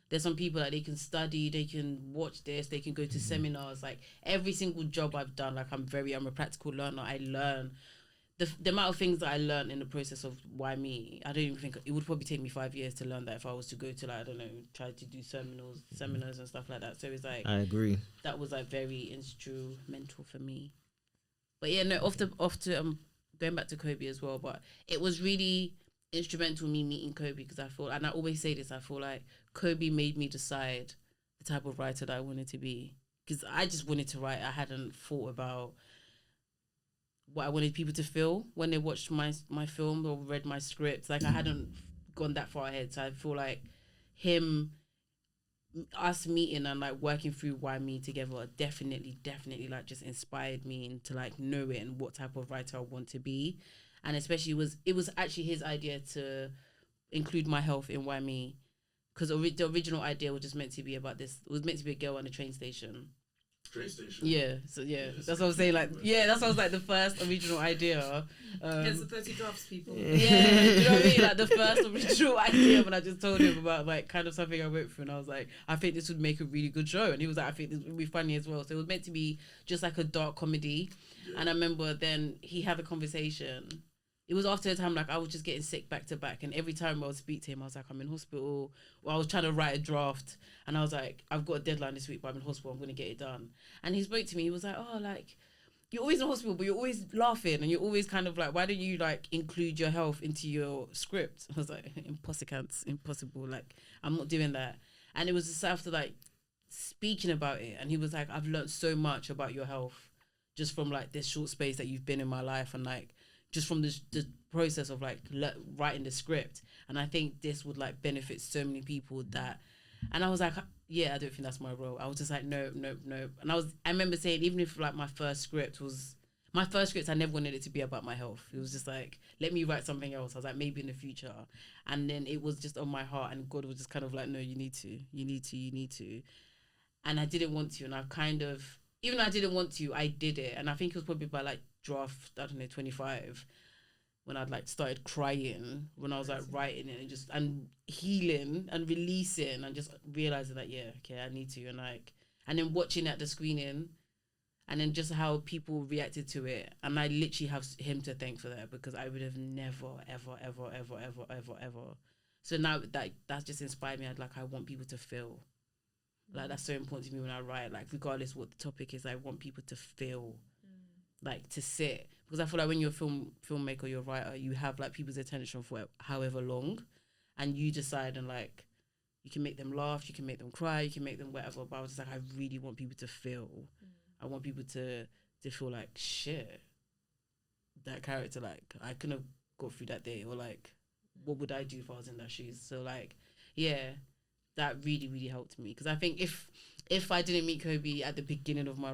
There's some people that they can study, they can watch this, they can go to seminars. Like every single job I've done, like I'm a practical learner. I learn the amount of things that I learned in the process of why me. I don't even think it would probably take me 5 years to learn that if I was to go to like, I don't know, try to do seminars and stuff like that. So it's like, I agree. That was like very instrumental for me. But yeah, no, off to going back to Kobe as well. But it was really instrumental in me meeting Kobe, because I feel, and I always say this, I feel like Kobe made me decide the type of writer that I wanted to be, because I just wanted to write. I hadn't thought about what I wanted people to feel when they watched my film or read my script. Like, I hadn't gone that far ahead. So I feel like us meeting and like working through Why Me together definitely like just inspired me into like knowing what type of writer I want to be. And especially it was actually his idea to include my health in Why Me, because the original idea was just meant to be about this. It was meant to be a girl on a train station. Yeah, so yeah, that's what I was saying. Like, yeah, that's what was like the first original idea. There's the 30 drafts, people. Yeah, do you know what I mean? Like the first original idea when I just told him about like kind of something I went through, and I was like, I think this would make a really good show, and he was like, I think this would be funny as well. So it was meant to be just like a dark comedy, and I remember then he had a conversation. It was after a time like I was just getting sick back to back, and every time I would speak to him, I was like, I'm in hospital. Or I was trying to write a draft, and I was like, I've got a deadline this week, but I'm in hospital. I'm gonna get it done. And he spoke to me. He was like, oh, like, you're always in hospital, but you're always laughing, and you're always kind of like, why don't you like include your health into your script? I was like, impossible. Like, I'm not doing that. And it was just after like speaking about it, and he was like, I've learned so much about your health just from like this short space that you've been in my life, and like just from the process of like writing the script. And I think this would like benefit so many people that, and I was like, yeah, I don't think that's my role. I was just like, no. And I remember saying, even if like my first script, I never wanted it to be about my health. It was just like, let me write something else. I was like, maybe in the future. And then it was just on my heart, and God was just kind of like, no, you need to. And I didn't want to. And I've kind of, even though I didn't want to, I did it. And I think it was probably by like draft, I don't know, 25, when I'd like started crying, when I was like writing it and healing and releasing and just realizing that, yeah, okay, I need to. And then watching at the screening, and then just how people reacted to it. And I literally have him to thank for that, because I would have never, ever. So now that's just inspired me. I want people to feel. Like, that's so important to me when I write. Like, regardless what the topic is, I want people to feel, like, to sit. Because I feel like when you're a filmmaker, you're a writer, you have, like, people's attention for however long. And you decide, and, like, you can make them laugh, you can make them cry, you can make them whatever. But I was just like, I really want people to feel. I want people to feel like, shit, that character, like, I couldn't have got through that day. Or, like, what would I do if I was in their shoes? So, like, yeah, that really, really helped me. Because I think if I didn't meet Kobe at the beginning of my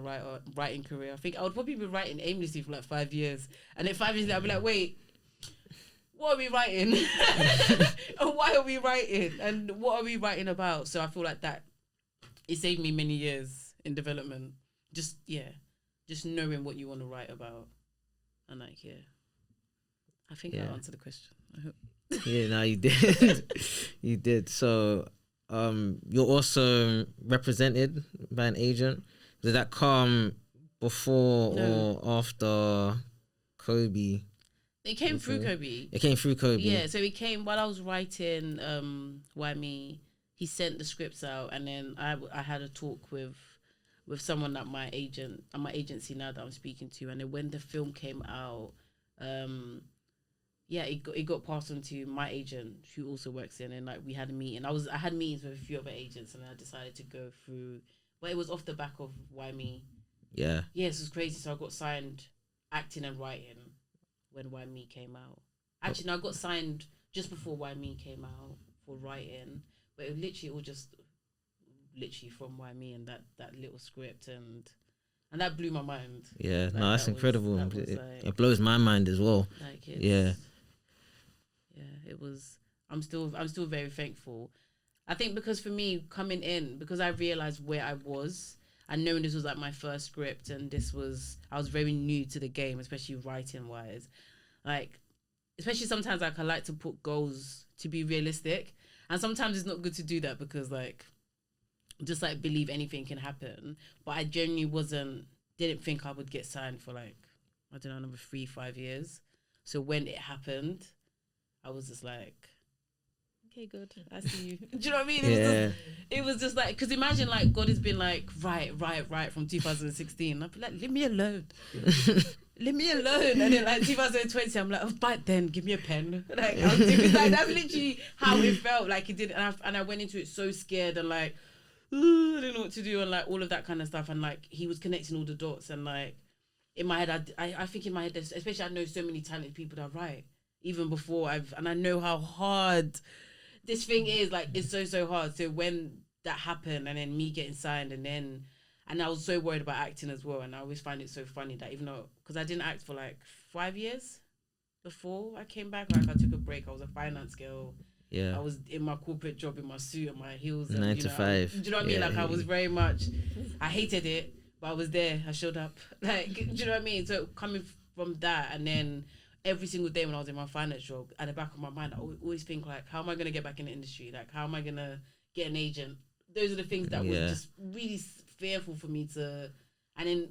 writing career, I think I would probably be writing aimlessly for like 5 years. And in 5 years later, I'd be like, wait, what are we writing? And why are we writing? And what are we writing about? So I feel like that, it saved me many years in development. Just knowing what you want to write about. And like, yeah. I think I answered the question, I hope. Yeah, no, you did. You did. So you're also represented by an agent. Did that come before or after Kobe? It came through Kobe. It came through Kobe. Yeah, so it came while I was writing Why Me. He sent the scripts out, and then I had a talk with someone at my agency now that I'm speaking to. And then when the film came out, it got passed on to my agent, who also works in, and like we had a meeting. I had meetings with a few other agents, and I decided to go through. Well, it was off the back of Why Me. Yeah. Yes, it was crazy. So I got signed acting and writing when Why Me came out. Actually, no, I got signed just before Why Me came out for writing, but it literally all just from Why Me and that little script, and that blew my mind. Yeah, like, no, that's incredible. It blows my mind as well. Like, yeah, it was. I'm still very thankful. I think because for me coming in, because I realized where I was, and knowing this was like my first script, and I was very new to the game, especially writing wise. Like, especially sometimes like I like to put goals to be realistic, and sometimes it's not good to do that because like, just like believe anything can happen. But I genuinely didn't think I would get signed for like, I don't know, another 3-5 years. So when it happened, I was just like, okay, good, I see you. Do you know what I mean? It was just like, because imagine like God has been like, right from 2016. I'd be like, leave me alone. leave me alone. And then like 2020, I'm like, oh, but then give me a pen. Like, I was doing, like that's literally how it felt. Like it did, and I went into it so scared and like, I don't know what to do and like all of that kind of stuff. And like he was connecting all the dots and like in my head, I think in my head, especially I know so many talented people that write even before and I know how hard this thing is. Like it's so hard. So when that happened and then me getting signed and I was so worried about acting as well. And I always find it so funny that even though, because I didn't act for like 5 years before I came back, like I took a break. I was a finance girl. Yeah. I was in my corporate job in my suit and my heels. 9 to 5. Do you know what I mean? Like I was very much, I hated it, but I was there. I showed up. Like, do you know what I mean? So coming from that and then every single day when I was in my finance job, at the back of my mind, I always think like, how am I going to get back in the industry? Like, how am I going to get an agent? Those are the things that were just really fearful for me to, and then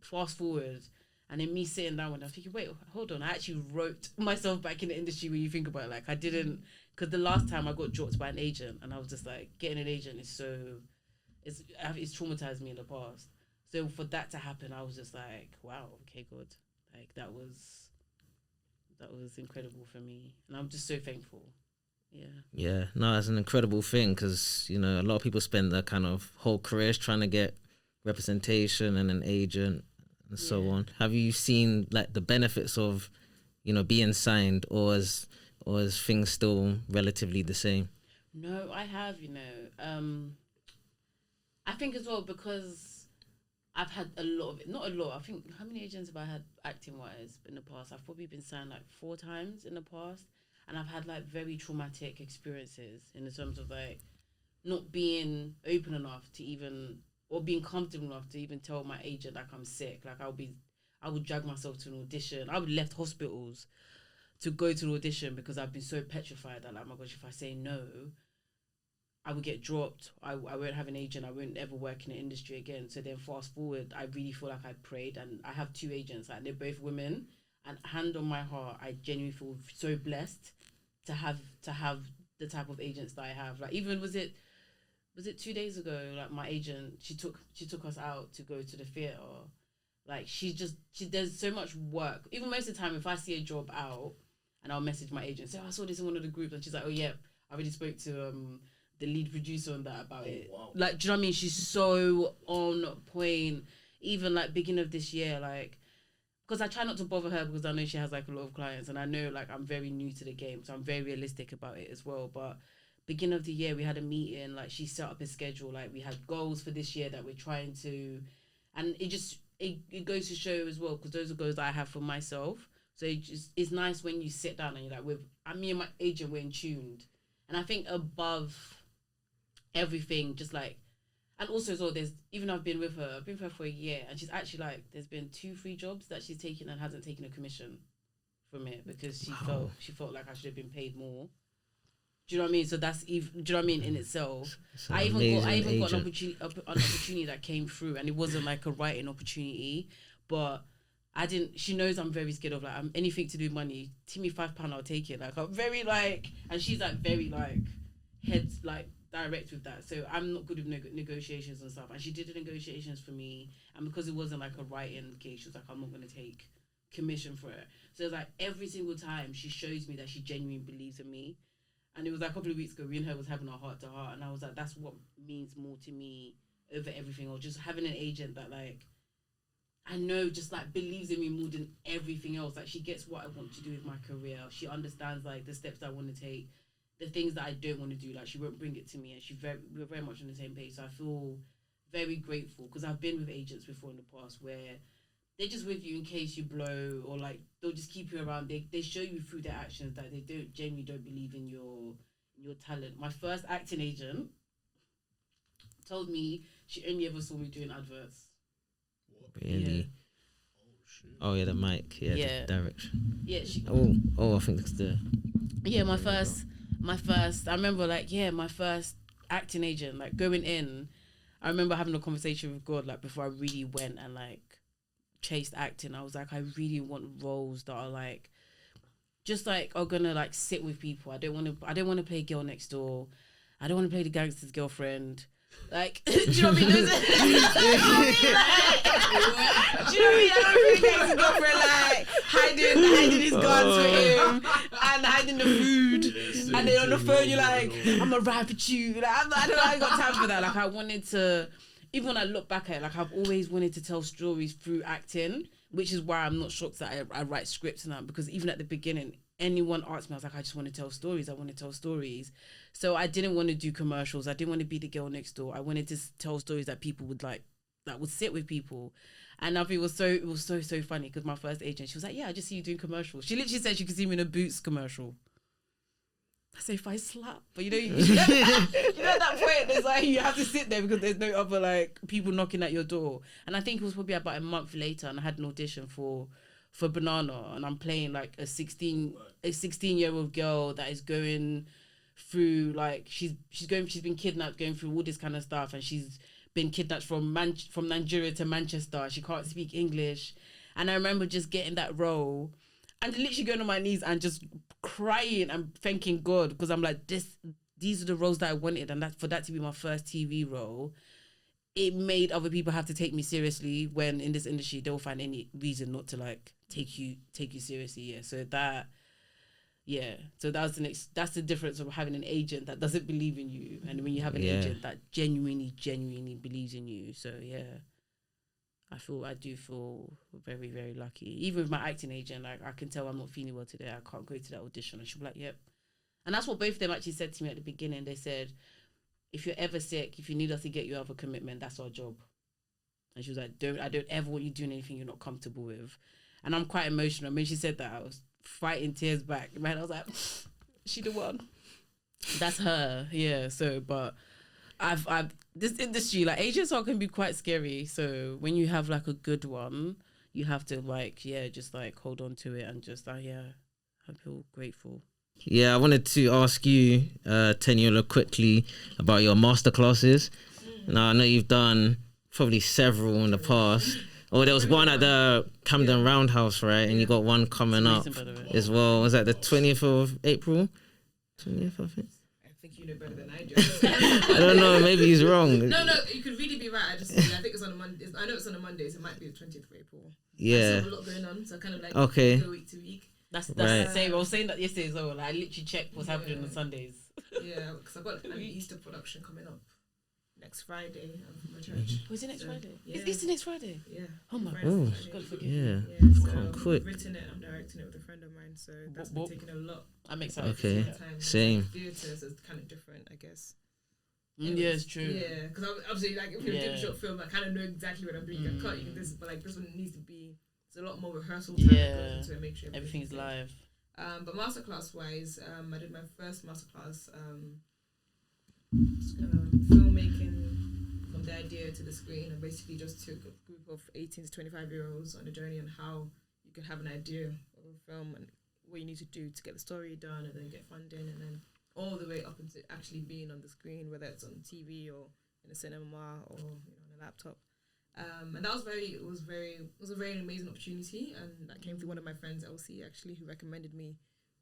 fast forward and then me sitting down and I'm thinking, wait, hold on, I actually wrote myself back in the industry when you think about it. Like I didn't, because the last time I got dropped by an agent and I was just like, getting an agent is it's traumatized me in the past. So for that to happen, I was just like, wow, okay, good. Like that was incredible for me. And I'm just so thankful. Yeah, no, it's an incredible thing because, you know, a lot of people spend their kind of whole careers trying to get representation and an agent and so on. Have you seen like the benefits of, you know, being signed or is things still relatively the same? No, I have, you know. I think as well because I've had a lot of it, not a lot, I think, how many agents have I had acting wise in the past? I've probably been signed like 4 times in the past. And I've had like very traumatic experiences in the terms of like not being open enough to even, or being comfortable enough to even tell my agent like I'm sick. Like I would drag myself to an audition. I would left hospitals to go to an audition because I've been so petrified that like, oh my gosh, if I say no, I would get dropped. I won't have an agent. I won't ever work in the industry again. So then fast forward, I really feel like I prayed and I have 2 agents and they're both women. And hand on my heart, I genuinely feel so blessed to have the type of agents that I have. Like even was it 2 days ago? Like my agent, she took us out to go to the theater. Like she does so much work. Even most of the time, if I see a job out, and I'll message my agent, say, oh, I saw this in one of the groups, and she's like, oh yeah, I already spoke to the lead producer on that about it. Wow. Like, do you know what I mean? She's so on point. Even like beginning of this year, like. Because I try not to bother her because I know she has like a lot of clients and I know like I'm very new to the game, so I'm very realistic about it as well. But beginning of the year we had a meeting, like she set up a schedule, like we had goals for this year that we're trying to, and it goes to show as well because those are goals that I have for myself. So it's nice when you sit down and you're like, me and my agent, we're in tuned, and I think above everything, just like. And also as well, even though I've been with her for a year, and she's actually like, there's been 2-3 jobs that she's taken and hasn't taken a commission from it because she felt like I should have been paid more. Do you know what I mean? So that's even, do you know what I mean in itself? I even got an opportunity that came through, and it wasn't like a writing opportunity, but she knows I'm very scared of like anything to do with money. Give me £5, I'll take it. Like I'm very like, and she's like very like heads like. Direct with that, so I'm not good with negotiations and stuff. And she did the negotiations for me, and because it wasn't like a write-in case, she was like, I'm not gonna take commission for it. So it's like every single time she shows me that she genuinely believes in me. And it was like a couple of weeks ago, we and her was having a heart to heart, and I was like, that's what means more to me over everything. Or just having an agent that like I know just like believes in me more than everything else. Like she gets what I want to do with my career. She understands like the steps that I want to take. The things that I don't want to do, like she won't bring it to me, and we're very much on the same page. So I feel very grateful because I've been with agents before in the past where they're just with you in case you blow, or like they'll just keep you around. They show you through their actions that they genuinely don't believe in your talent. My first acting agent told me she only ever saw me doing adverts. Really? Yeah. Oh yeah, the mic. Yeah. The direction. Yeah. I think it's the. Yeah, my first. I remember my first acting agent, like going in, I remember having a conversation with God, like before I really went and like chased acting. I was like, I really want roles that are like, just like are gonna like sit with people. I don't want to play girl next door. I don't want to play the gangster's girlfriend. Like, do you know what I mean? Do you know what I mean? I don't think there's a girlfriend like hiding his guns for him and hiding the food, and then on the phone you're like, I'm gonna ride with you. Like, I ain't got time for that. Like, I wanted to, even when I look back at it, like, I've always wanted to tell stories through acting, which is why I'm not shocked that I write scripts now, because even at the beginning, anyone asked me, I was like, I just want to tell stories. I want to tell stories. So I didn't want to do commercials. I didn't want to be the girl next door. I wanted to tell stories that people would like, that would sit with people. And I think it was so funny, because my first agent, she was like, yeah, I just see you doing commercials. She literally said she could see me in a Boots commercial. I say, if I slap, but you know at that point, there's like, you have to sit there because there's no other like people knocking at your door. And I think it was probably about a month later, and I had an audition for Banana, and I'm playing like a 16-year-old girl that is going through, like, she's been kidnapped, going through all this kind of stuff, and she's been kidnapped from Nigeria to Manchester. She can't speak English, and I remember just getting that role and literally going on my knees and just crying and thanking God, because I'm like, these are the roles that I wanted, and that for that to be my first TV role, it made other people have to take me seriously, when in this industry they'll find any reason not to like take you seriously. So that's the difference of having an agent that doesn't believe in you, and when you have an agent that genuinely believes in you. So yeah, I do feel very, very lucky. Even with my acting agent, like, I can tell I'm not feeling well today, I can't go to that audition, and she'll be like, yep. And that's what both of them actually said to me at the beginning. They said, if you're ever sick, if you need us to get you out of a commitment, that's our job. And she was like, I don't ever want you doing anything you're not comfortable with. And I'm quite emotional. When she said that, I was fighting tears back. Man, I was like, she the one. That's her. Yeah. So, but I've this industry, like, agents can be quite scary. So when you have like a good one, you have to like, just like hold on to it and just I feel grateful. Yeah, I wanted to ask you, Teniola, quickly about your masterclasses. Now, I know you've done probably several in the past. Oh, there was one at the Camden Roundhouse, right? And you got one coming up as well. Was that the 20th of April? 20th, I think. I think you know better than I do. I don't know, maybe he's wrong. No, you could really be right. I think it's on a Monday. I know it's on a Monday, so it might be the 20th of April. Yeah. I still have a lot going on, so I kind of like go week to week. That's right. The same. I was saying that yesterday as well. Like, I literally checked what's happening on Sundays. Yeah, because I've got an Easter production coming up next Friday from my church. Was it next Friday? Yeah. It's Easter next Friday? Yeah. Oh my God. God forgive me. Yeah, so I've written it, I'm directing it with a friend of mine, so that's been taking a lot. I'm excited. Okay, same. Theatre, so it's kind of different, I guess. Yeah, it's true. Yeah, because obviously, like, if you're doing a short film, I kind of know exactly what I'm doing. I can't even this, but like this one needs to be. There's a lot more rehearsal time to make sure everything's live. But masterclass wise, I did my first masterclass, filmmaking from the idea to the screen. I basically just took a group of 18 to 25-year-olds on a journey on how you can have an idea of a film and what you need to do to get the story done, and then get funding, and then all the way up into actually being on the screen, whether it's on TV or in a cinema or on a laptop. And that was it was a very amazing opportunity, and that came through one of my friends, Elsie, actually, who recommended me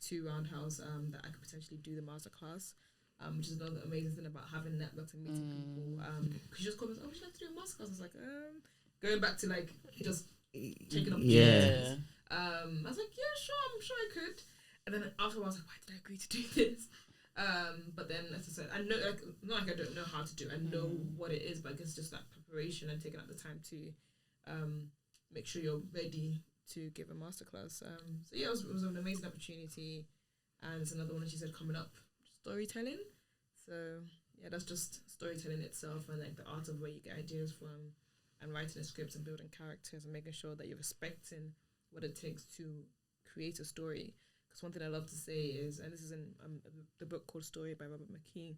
to Roundhouse that I could potentially do the masterclass, which is another amazing thing about having networks and meeting people. Because she just called me, would you like to do a masterclass? I was like, going back to like just taking opportunities. I was like, yeah, sure, I'm sure I could. And then after I was like, why did I agree to do this? But then, as I said, I know, like, not like I don't know how to do it. I know what it is, but I guess just that preparation and taking out the time to make sure you're ready to give a masterclass. So yeah, it was an amazing opportunity, and there's another one that she said coming up, storytelling. So yeah, that's just storytelling itself, and like the art of where you get ideas from, and writing a script and building characters and making sure that you're respecting what it takes to create a story. Because one thing I love to say is, and this is in the book called Story by Robert McKee,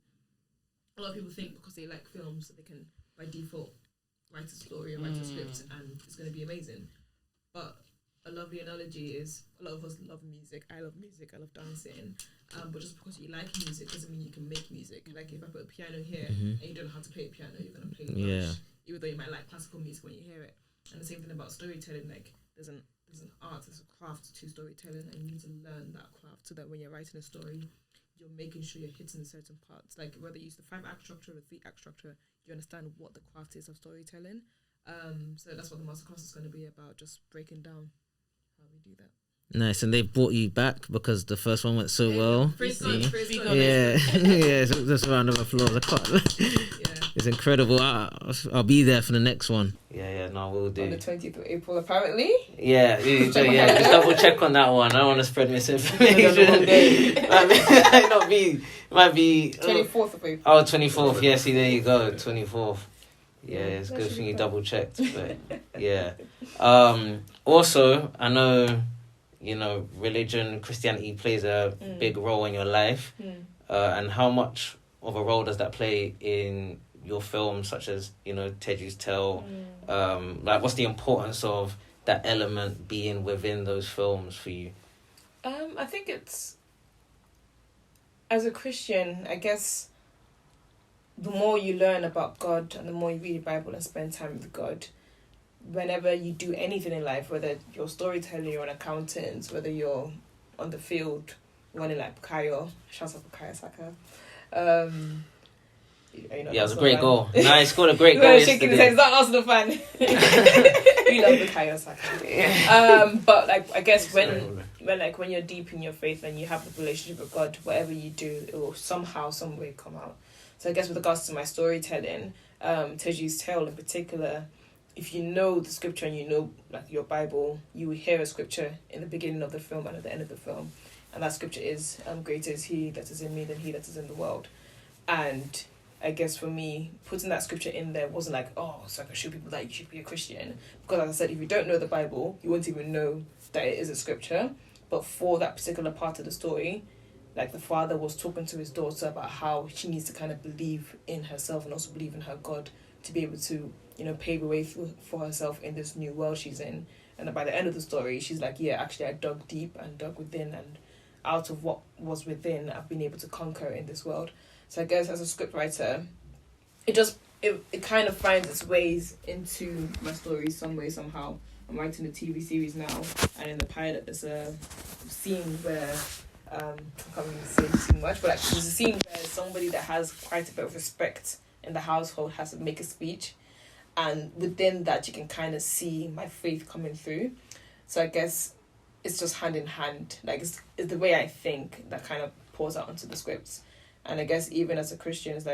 a lot of people think because they like films that they can, by default, write a story or write a script and it's going to be amazing. But a lovely analogy is, a lot of us love music. I love music. I love dancing. But just because you like music doesn't mean you can make music. Like, if I put a piano here and you don't know how to play a piano, you're going to play it rubbish, even though you might like classical music when you hear it. And the same thing about storytelling. Like, there's an art, there's a craft to storytelling, and you need to learn that craft so that when you're writing a story, you're making sure you're hitting the certain parts, like whether you use the 5-act structure or the 3-act structure, you understand what the craft is of storytelling. So that's what the masterclass is going to be about, just breaking down how we do that. Nice, and they brought you back because the first one went so well. Praise God. Yeah, yeah. So just a round of applause. I can't. It's incredible. I'll be there for the next one. Yeah, no, we'll do. On the 20th of April, apparently. Yeah, just double check on that one. I don't want to spread misinformation. Might be 24th of April. Oh, 24th. Yeah, see, there you go. 24th. Yeah, it's a good thing you double checked. But yeah. Also, I know, religion, Christianity plays a big role in your life. And how much of a role does that play in your films, such as, Teju's Tale? What's the importance of that element being within those films for you? I think it's, as a Christian, I guess the more you learn about God and the more you read the Bible and spend time with God, whenever you do anything in life, whether you're storytelling, you're an accountant, whether you're on the field running like Bukayo, shouts out Bukayo Saka. It was a great goal. Nah, he scored a great goal yesterday. He's not Arsenal fan. You love Bukayo Saka. But I guess when you're deep in your faith and you have a relationship with God, whatever you do, it will somehow, some way come out. So I guess with regards to my storytelling, Teju's Tale in particular, if you know the scripture and you know your Bible, you will hear a scripture in the beginning of the film and at the end of the film. And that scripture is, greater is he that is in me than he that is in the world. And I guess for me, putting that scripture in there wasn't so I can show people that you should be a Christian. Because as I said, if you don't know the Bible, you won't even know that it is a scripture. But for that particular part of the story, the father was talking to his daughter about how she needs to kind of believe in herself and also believe in her God to be able to, pave the way for herself in this new world she's in. And by the end of the story, she's like, yeah, actually I dug deep and dug within, and out of what was within, I've been able to conquer in this world. So I guess as a scriptwriter, it kind of finds its ways into my story some way, somehow. I'm writing a TV series now, and in the pilot there's a scene where I can't really say too much, but there's a scene where somebody that has quite a bit of respect in the household has to make a speech, and within that you can kind of see my faith coming through. So I guess it's just hand in hand. It's the way I think that kind of pours out onto the scripts. And I guess even as a Christian, it's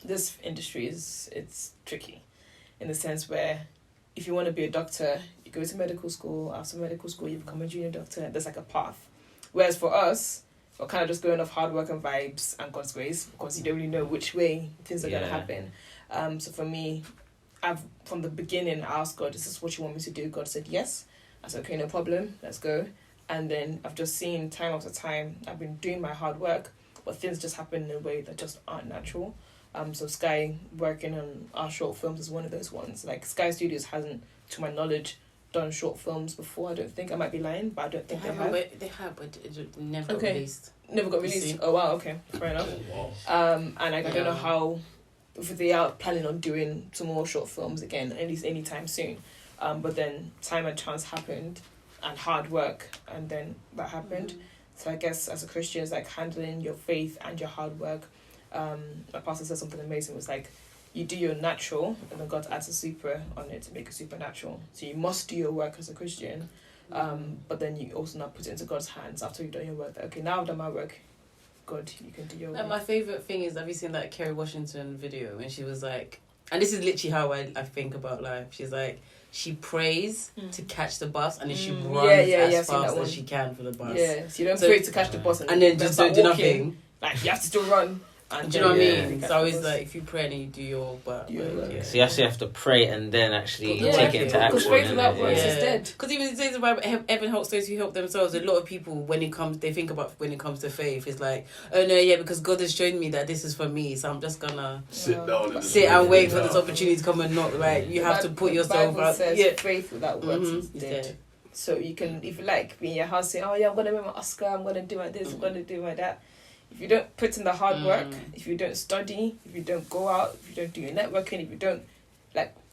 this industry it's tricky in the sense where if you want to be a doctor, you go to medical school. After medical school, you become a junior doctor. There's a path. Whereas for us, we're kind of just going off hard work and vibes and God's grace, because you don't really know which way things are going to happen. So for me, from the beginning, I asked God, is this what you want me to do? God said yes. I said, okay, no problem, let's go. And then I've just seen time after time, I've been doing my hard work, but things just happen in a way that just aren't natural. So Sky working on our short films is one of those ones. Sky Studios hasn't, to my knowledge, done short films before. I don't think. I might be lying, but I don't think they have. They have, but it never got released. Never got released? Oh, wow, okay. Fair enough. And I don't know how, if they are planning on doing some more short films again, at least anytime soon. But then time and chance happened, and hard work, and then that happened. So I guess as a Christian, it's handling your faith and your hard work. My pastor said something amazing. It was you do your natural, and then God adds a super on it to make it supernatural. So you must do your work as a Christian, but then you also now put it into God's hands after you've done your work. Okay, now I've done my work. God, you can do your work. My favourite thing is, have you seen that Kerry Washington video when she was and this is literally how I think about life. She's she prays to catch the bus, and then she runs as fast as she can for the bus. Yeah, so you don't pray to catch the bus and then just don't do nothing. You have to still run. And do you know what I mean? So it's if you pray and you do your work. So you actually have to pray and then actually take it into action. Because faith without works is dead. Because even it says about heaven helps those who help themselves. A lot of people, they think about when it comes to faith, it's oh no, because God has shown me that this is for me, so I'm just gonna sit down and wait for this opportunity to come and not you have to put yourself out. Says faith without works is dead. So you can, if you be in your house saying, oh yeah, I'm gonna make my Oscar, I'm gonna do like this, I'm gonna do like that. If you don't put in the hard work, if you don't study, if you don't go out, if you don't do your networking, if you don't,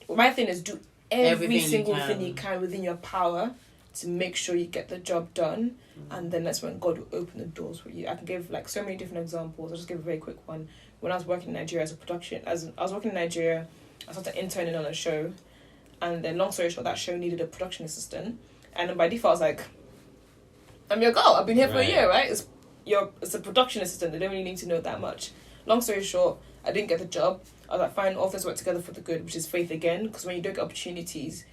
my thing is do every single thing you can within your power to make sure you get the job done, and then that's when God will open the doors for you. I can give like so many different examples. I'll just give a very quick one. When I was working in Nigeria I was working in Nigeria, I started interning on a show, and then long story short, that show needed a production assistant, and then by default I was like, I'm your girl. I've been here for a year, right? It's a production assistant. They don't really need to know that much. Long story short, I didn't get the job. I was like, fine, authors work together for the good, which is faith again. Because when you don't get opportunities,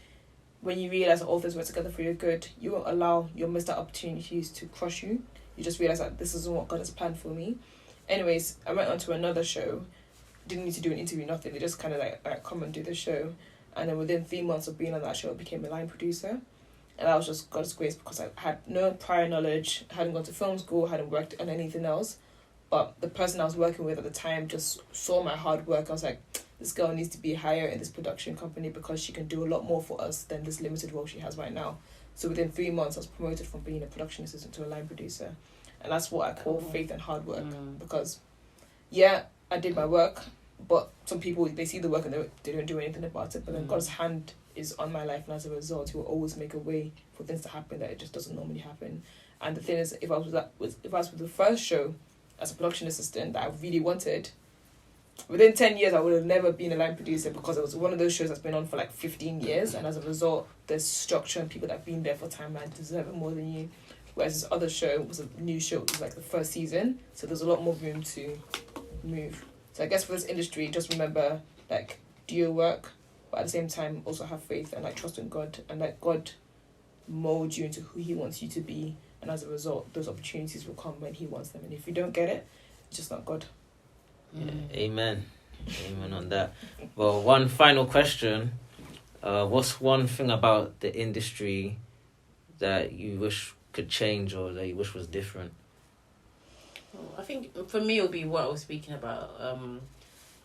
when you realise that authors work together for your good, you won't allow your missed out opportunities to crush you. You just realise that this isn't what God has planned for me. Anyways, I went on to another show. Didn't need to do an interview, nothing. They just kind of like come and do the show. And then within 3 months of being on that show, I became a line producer. And that was just God's grace because I had no prior knowledge, hadn't gone to film school, hadn't worked on anything else. But the person I was working with at the time just saw my hard work. I was like, this girl needs to be higher in this production company because she can do a lot more for us than this limited role she has right now. So within 3 months, I was promoted from being a production assistant to a line producer. And that's what I call faith and hard work. Because, yeah, I did my work, but some people, they see the work and they don't do anything about it. But then God's hand is on my life, and as a result, He will always make a way for things to happen that it just doesn't normally happen. And the thing is, if I was with the first show as a production assistant that I really wanted, within 10 years I would have never been a line producer because it was one of those shows that's been on for like 15 years, and as a result, there's structure and people that have been there for time and deserve it more than you. Whereas this other show was a new show, it was like the first season, so there's a lot more room to move. So I guess for this industry, just remember, like, do your work, but at the same time also have faith and like trust in God, and let God mold you into who He wants you to be, and as a result those opportunities will come when He wants them, and if you don't get it, it's just not God. Amen on that. Well, one final question, what's one thing about the industry that you wish could change or that you wish was different? I think for me it'll be what I was speaking about.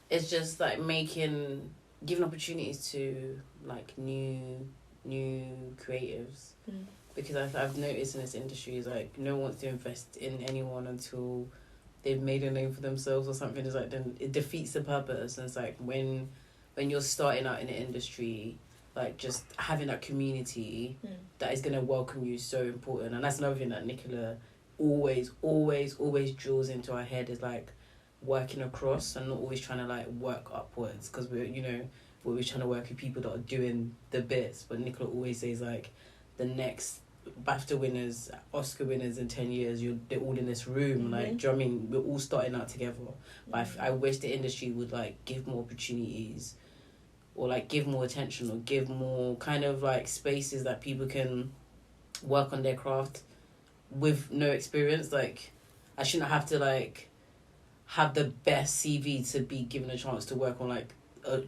It's just like giving opportunities to like new creatives, because I've noticed in this industry is like no one wants to invest in anyone until they've made a name for themselves or something. Is like then it defeats the purpose. And it's like when you're starting out in the industry, like just having that community that is gonna welcome you is so important. And that's another thing that Nicola always drills into our head, is like working across and not always trying to like work upwards, because we're always trying to work with people that are doing the bits. But Nicola always says like the next BAFTA winners, Oscar winners in 10 years, they're all in this room. Like, do you know what I mean? We're all starting out together. But I wish the industry would like give more opportunities, or like give more attention, or give more kind of like spaces that people can work on their craft with no experience. Like, I shouldn't have to like have the best CV to be given a chance to work on like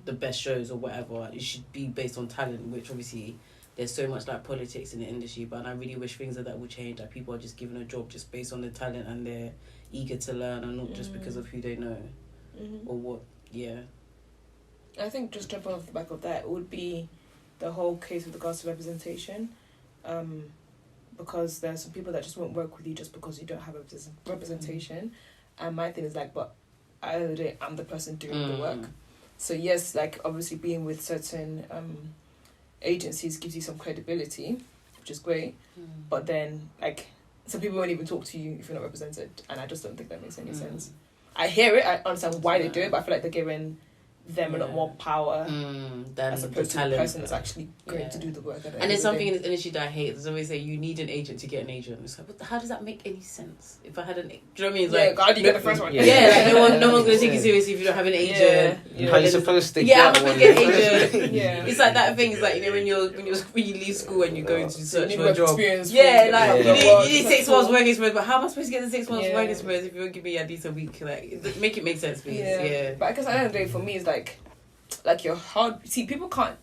the best shows or whatever. It should be based on talent, which obviously there's so much like politics in the industry, but I really wish things like that would change, that people are just given a job just based on their talent and they're eager to learn, and not just because of who they know or what. I think just jumping off the back of that would be the whole case with regards to representation, because there's some people that just won't work with you just because you don't have a representation. And my thing is like, but at the end of the day, I'm the person doing the work. So yes, like obviously being with certain agencies gives you some credibility, which is great, but then like some people won't even talk to you if you're not represented, and I just don't think that makes any sense. I hear it, I understand why they do it, but I feel like they're giving them a lot more power than as opposed to the person that's actually going to do the work. And there's something in this industry that I hate. There's always say you need an agent to get an agent. It's like, how does that make any sense? If I had an, do you know what I mean? It's like, how do you get the first one? Like no one's gonna take you seriously if you don't have an agent. How are you supposed to get one? I'm get an agent. It's like that thing. It's like, when you leave school and you go to search for a job. You need 6 months working experience, but how am I supposed to get the 6 months working experience if you don't give me at least a week? Like, make it make sense, please. But I guess at the end of the day, for me, it's like your hard. See, people can't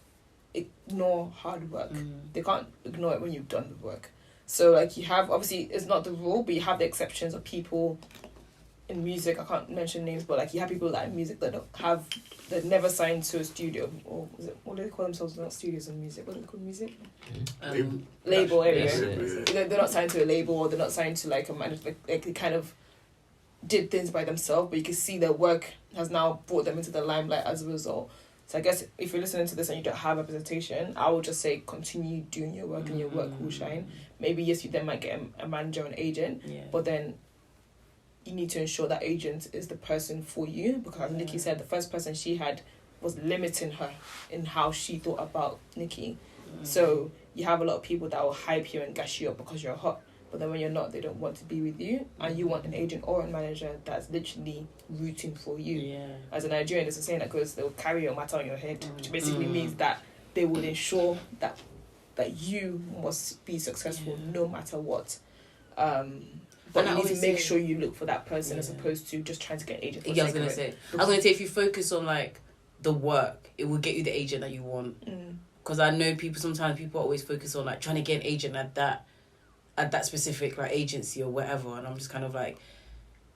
ignore hard work. They can't ignore it when you've done the work. So like you have, obviously it's not the rule, but you have the exceptions of people in music. I can't mention names, but like you have people that in music that never signed to a studio, or is it, what do they call themselves? Not studios in music. What do they call music? Label area. They're not signed to a label, or they're not signed to like a like they kind of did things by themselves, but you can see their work has now brought them into the limelight as a result. So I guess if you're listening to this and you don't have representation, I would just say continue doing your work and your work will shine. Maybe yes, you then might get a manager or an agent, but then you need to ensure that agent is the person for you, because as Nikki said, the first person she had was limiting her in how she thought about Nikki. So you have a lot of people that will hype you and gas you up because you're hot, but then when you're not, they don't want to be with you, and you want an agent or a manager that's literally rooting for you. As a Nigerian, there's a saying that goes, they'll carry your matter on your head, which basically means that they will ensure that you must be successful no matter what. But you need to make sure you look for that person as opposed to just trying to get an agent. I was gonna say if you focus on like the work, it will get you the agent that you want. Because I know sometimes people always focus on like trying to get an agent at that specific like agency or whatever, and I'm just kind of like,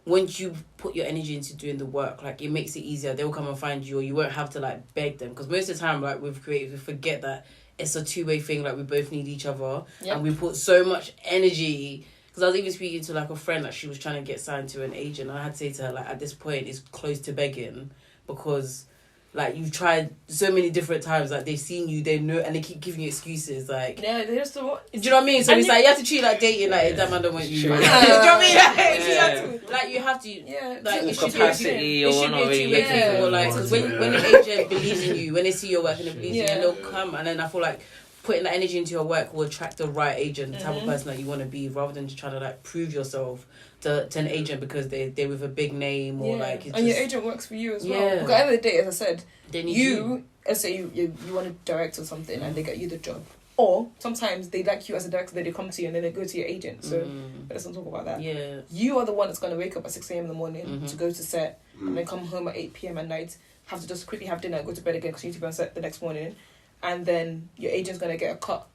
once you put your energy into doing the work, like it makes it easier. They'll come and find you, or you won't have to like beg them. Because most of the time, like with creatives, we forget that it's a two-way thing. Like we both need each other, and we put so much energy. Because I was even speaking to like a friend, like she was trying to get signed to an agent, and I had to say to her, like, at this point it's close to begging, because like you've tried so many different times, like they've seen you, they know, and they keep giving you excuses, like they just don't. Do you know what I mean? So it's like you have to treat like dating, like that man don't want you. Do you know what I mean? Like you have to, like it should capacity, be a two-way thing. Or like, because when an agent believes in you, when they see your work and they believe in you, and they'll come, and then I feel like putting that energy into your work will attract the right agent, the type of person that you want to be, rather than just trying to like prove yourself to an agent because they're with a big name or like. It's and just, your agent works for you as well. Because at the end of the day, as I said, they need you. Let's say you want to direct or something, and they get you the job. Or sometimes they like you as a director, then they come to you and then they go to your agent. So let's not talk about that. Yeah. You are the one that's going to wake up at 6 a.m. in the morning to go to set and then come home at 8 p.m. at night, have to just quickly have dinner and go to bed again because you need to be on set the next morning. And then your agent's going to get a cut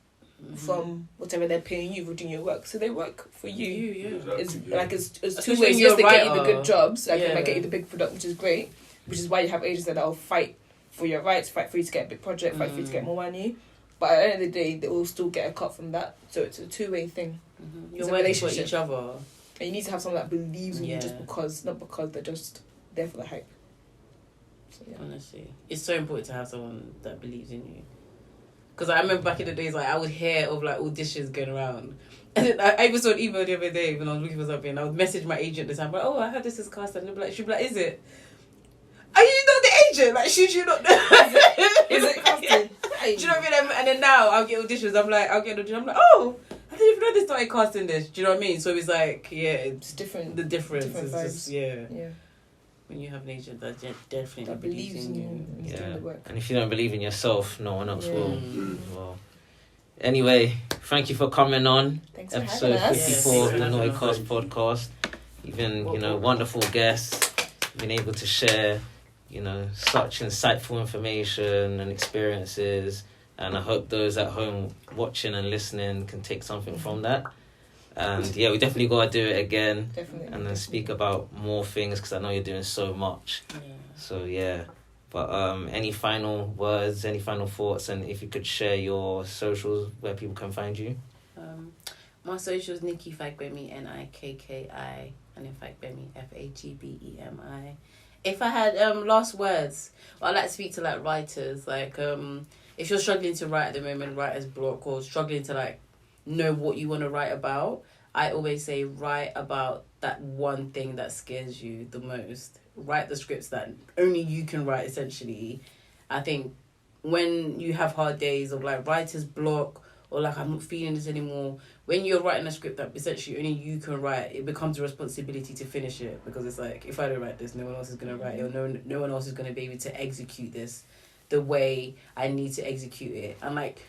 from whatever they're paying you for doing your work. So they work for you. It's like it's two ways. Yes, they get you the good jobs, like they might get you the big product, which is great, which is why you have agents that will fight for your rights, fight for you to get a big project, fight for you to get more money. But at the end of the day, they will still get a cut from that. So it's a two-way thing. You're working for each other. And you need to have someone that believes in you just because, not because they're just there for the hype. So, honestly, it's so important to have someone that believes in you. Because I remember back in the days, like I would hear of like auditions going around, and then I even saw an email the other day when I was looking for something. I would message my agent this time, like, "Oh, I heard this is cast," and she'd be like, "Is it? Are you not the agent? Like, should you not know? Is it casting?" Do you know what I mean? And then now I'll get auditions. I'll get an audition. I'm like, "Oh, I didn't even know they started casting this." Do you know what I mean? So it's like, it's different. The difference is vibes. just when you have an agent that definitely believes in you. And if you don't believe in yourself, no one else will. Well, anyway, thank you for coming on. Thanks episode 54 of the NORT3YCAST podcast. You've been, wonderful guests. You've been able to share, such insightful information and experiences. And I hope those at home watching and listening can take something from that. And we definitely got to do it again. And then speak about more things, because I know you're doing so much. So but any final words, any final thoughts, and if you could share your socials where people can find you. My socials, Nikki Fagbemi, NIKKI, and then Fagbemi, FAGBEMI. If I had last words, I'd like to speak to like writers, like if you're struggling to write at the moment, writer's block, or struggling to like know what you want to write about, I always say write about that one thing that scares you the most. Write the scripts that only you can write, essentially. I think when you have hard days of like writer's block, or like I'm not feeling this anymore, when you're writing a script that essentially only you can write, it becomes a responsibility to finish it, because it's like, if I don't write this, no one else is going to write it, or no one else is going to be able to execute this the way I need to execute it. And like,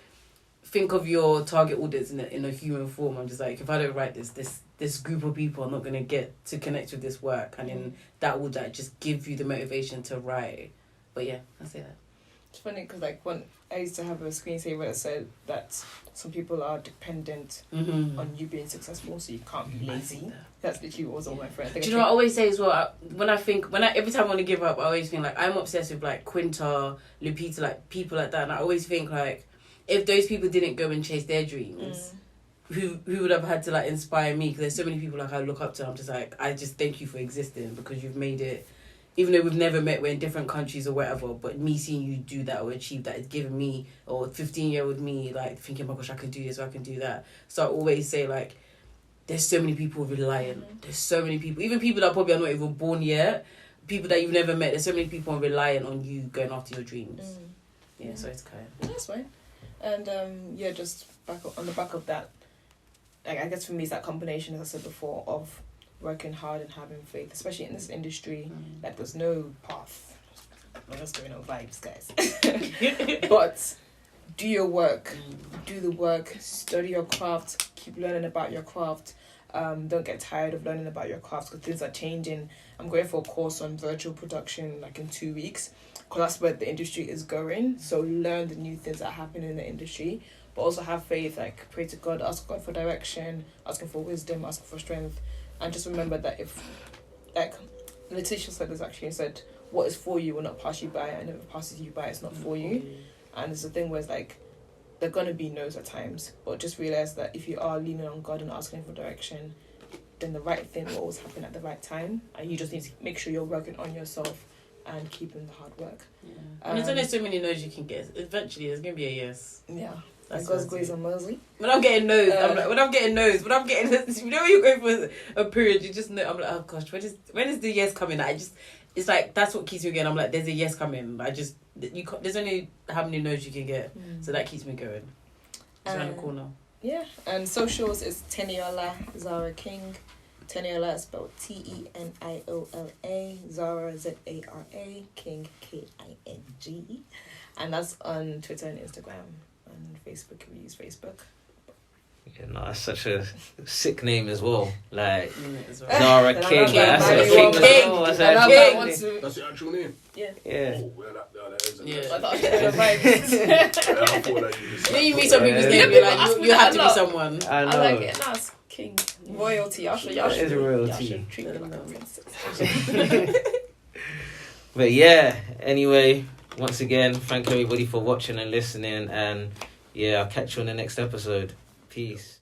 think of your target audience in a human form. I'm just like, if I don't write this group of people are not going to get to connect with this work, and then that will just give you the motivation to write. But I say that. It's funny because like when I used to have a screensaver that said that some people are dependent on you being successful, so you can't be lazy. That's literally what was on my friend. Do you know what I always say as well? Every time I want to give up, I always think like, I'm obsessed with like Quinta, Lupita, like people like that, and I always think like, if those people didn't go and chase their dreams, who would have had to like inspire me? Because there's so many people like I look up to. I'm just like, I just thank you for existing, because you've made it even though we've never met, we're in different countries or whatever, but me seeing you do that or achieve that, it's given me, or 15-year-old me, like, thinking, oh my gosh, I can do this or I can do that. So I always say, like, there's so many people reliant. There's so many people, even people that probably are not even born yet, people that you've never met, there's so many people reliant on you going after your dreams. Yeah, so it's kind of... That's fine. And, just on the back of that, like, I guess for me, it's that combination, as I said before, of working hard and having faith, especially in this industry. Like, there's no path. We're just doing no vibes, guys. But do your work. Do the work. Study your craft. Keep learning about your craft. Don't get tired of learning about your craft because things are changing. I'm going for a course on virtual production, like, in 2 weeks, because that's where the industry is going. So learn the new things that happen in the industry, but also have faith. Like, pray to God, ask God for direction, ask Him for wisdom, ask for strength. And just remember that if, like, Letitia said this actually, said, what is for you will not pass you by, and if it passes you by, it's not for you. And it's a thing where it's like, there are going to be no's at times, but just realize that if you are leaning on God and asking for direction, then the right thing will always happen at the right time, and you just need to make sure you're working on yourself and keeping the hard work. And there's only so many no's you can get. Eventually, there's going to be a yes. Yeah. That's God's grace and mercy. When I'm getting no's, when I'm getting you know, when you're going for a period, you just know. I'm like, oh gosh, when is the yes coming? It's like that's what keeps me going. I'm like, there's a yes coming. There's only how many no's you can get, so that keeps me going. It's around the corner. Yeah, and socials is Teniola Zara King. Teniola is spelled Teniola, Zara Zara, King King, and that's on Twitter and Instagram. And Facebook, we use Facebook. Yeah, no, that's such a sick name as well. Like Zara King. That's a King. That's your actual name? Yeah. Oh, well, that is. Yeah. I thought I thought that you Then you meet some people's name, you're like, you have to be someone. I know. I like it. That's King. Royalty. Y'all should royalty. treat me like a princess. But yeah, anyway, once again, thank everybody for watching and listening, and yeah, I'll catch you on the next episode. Peace.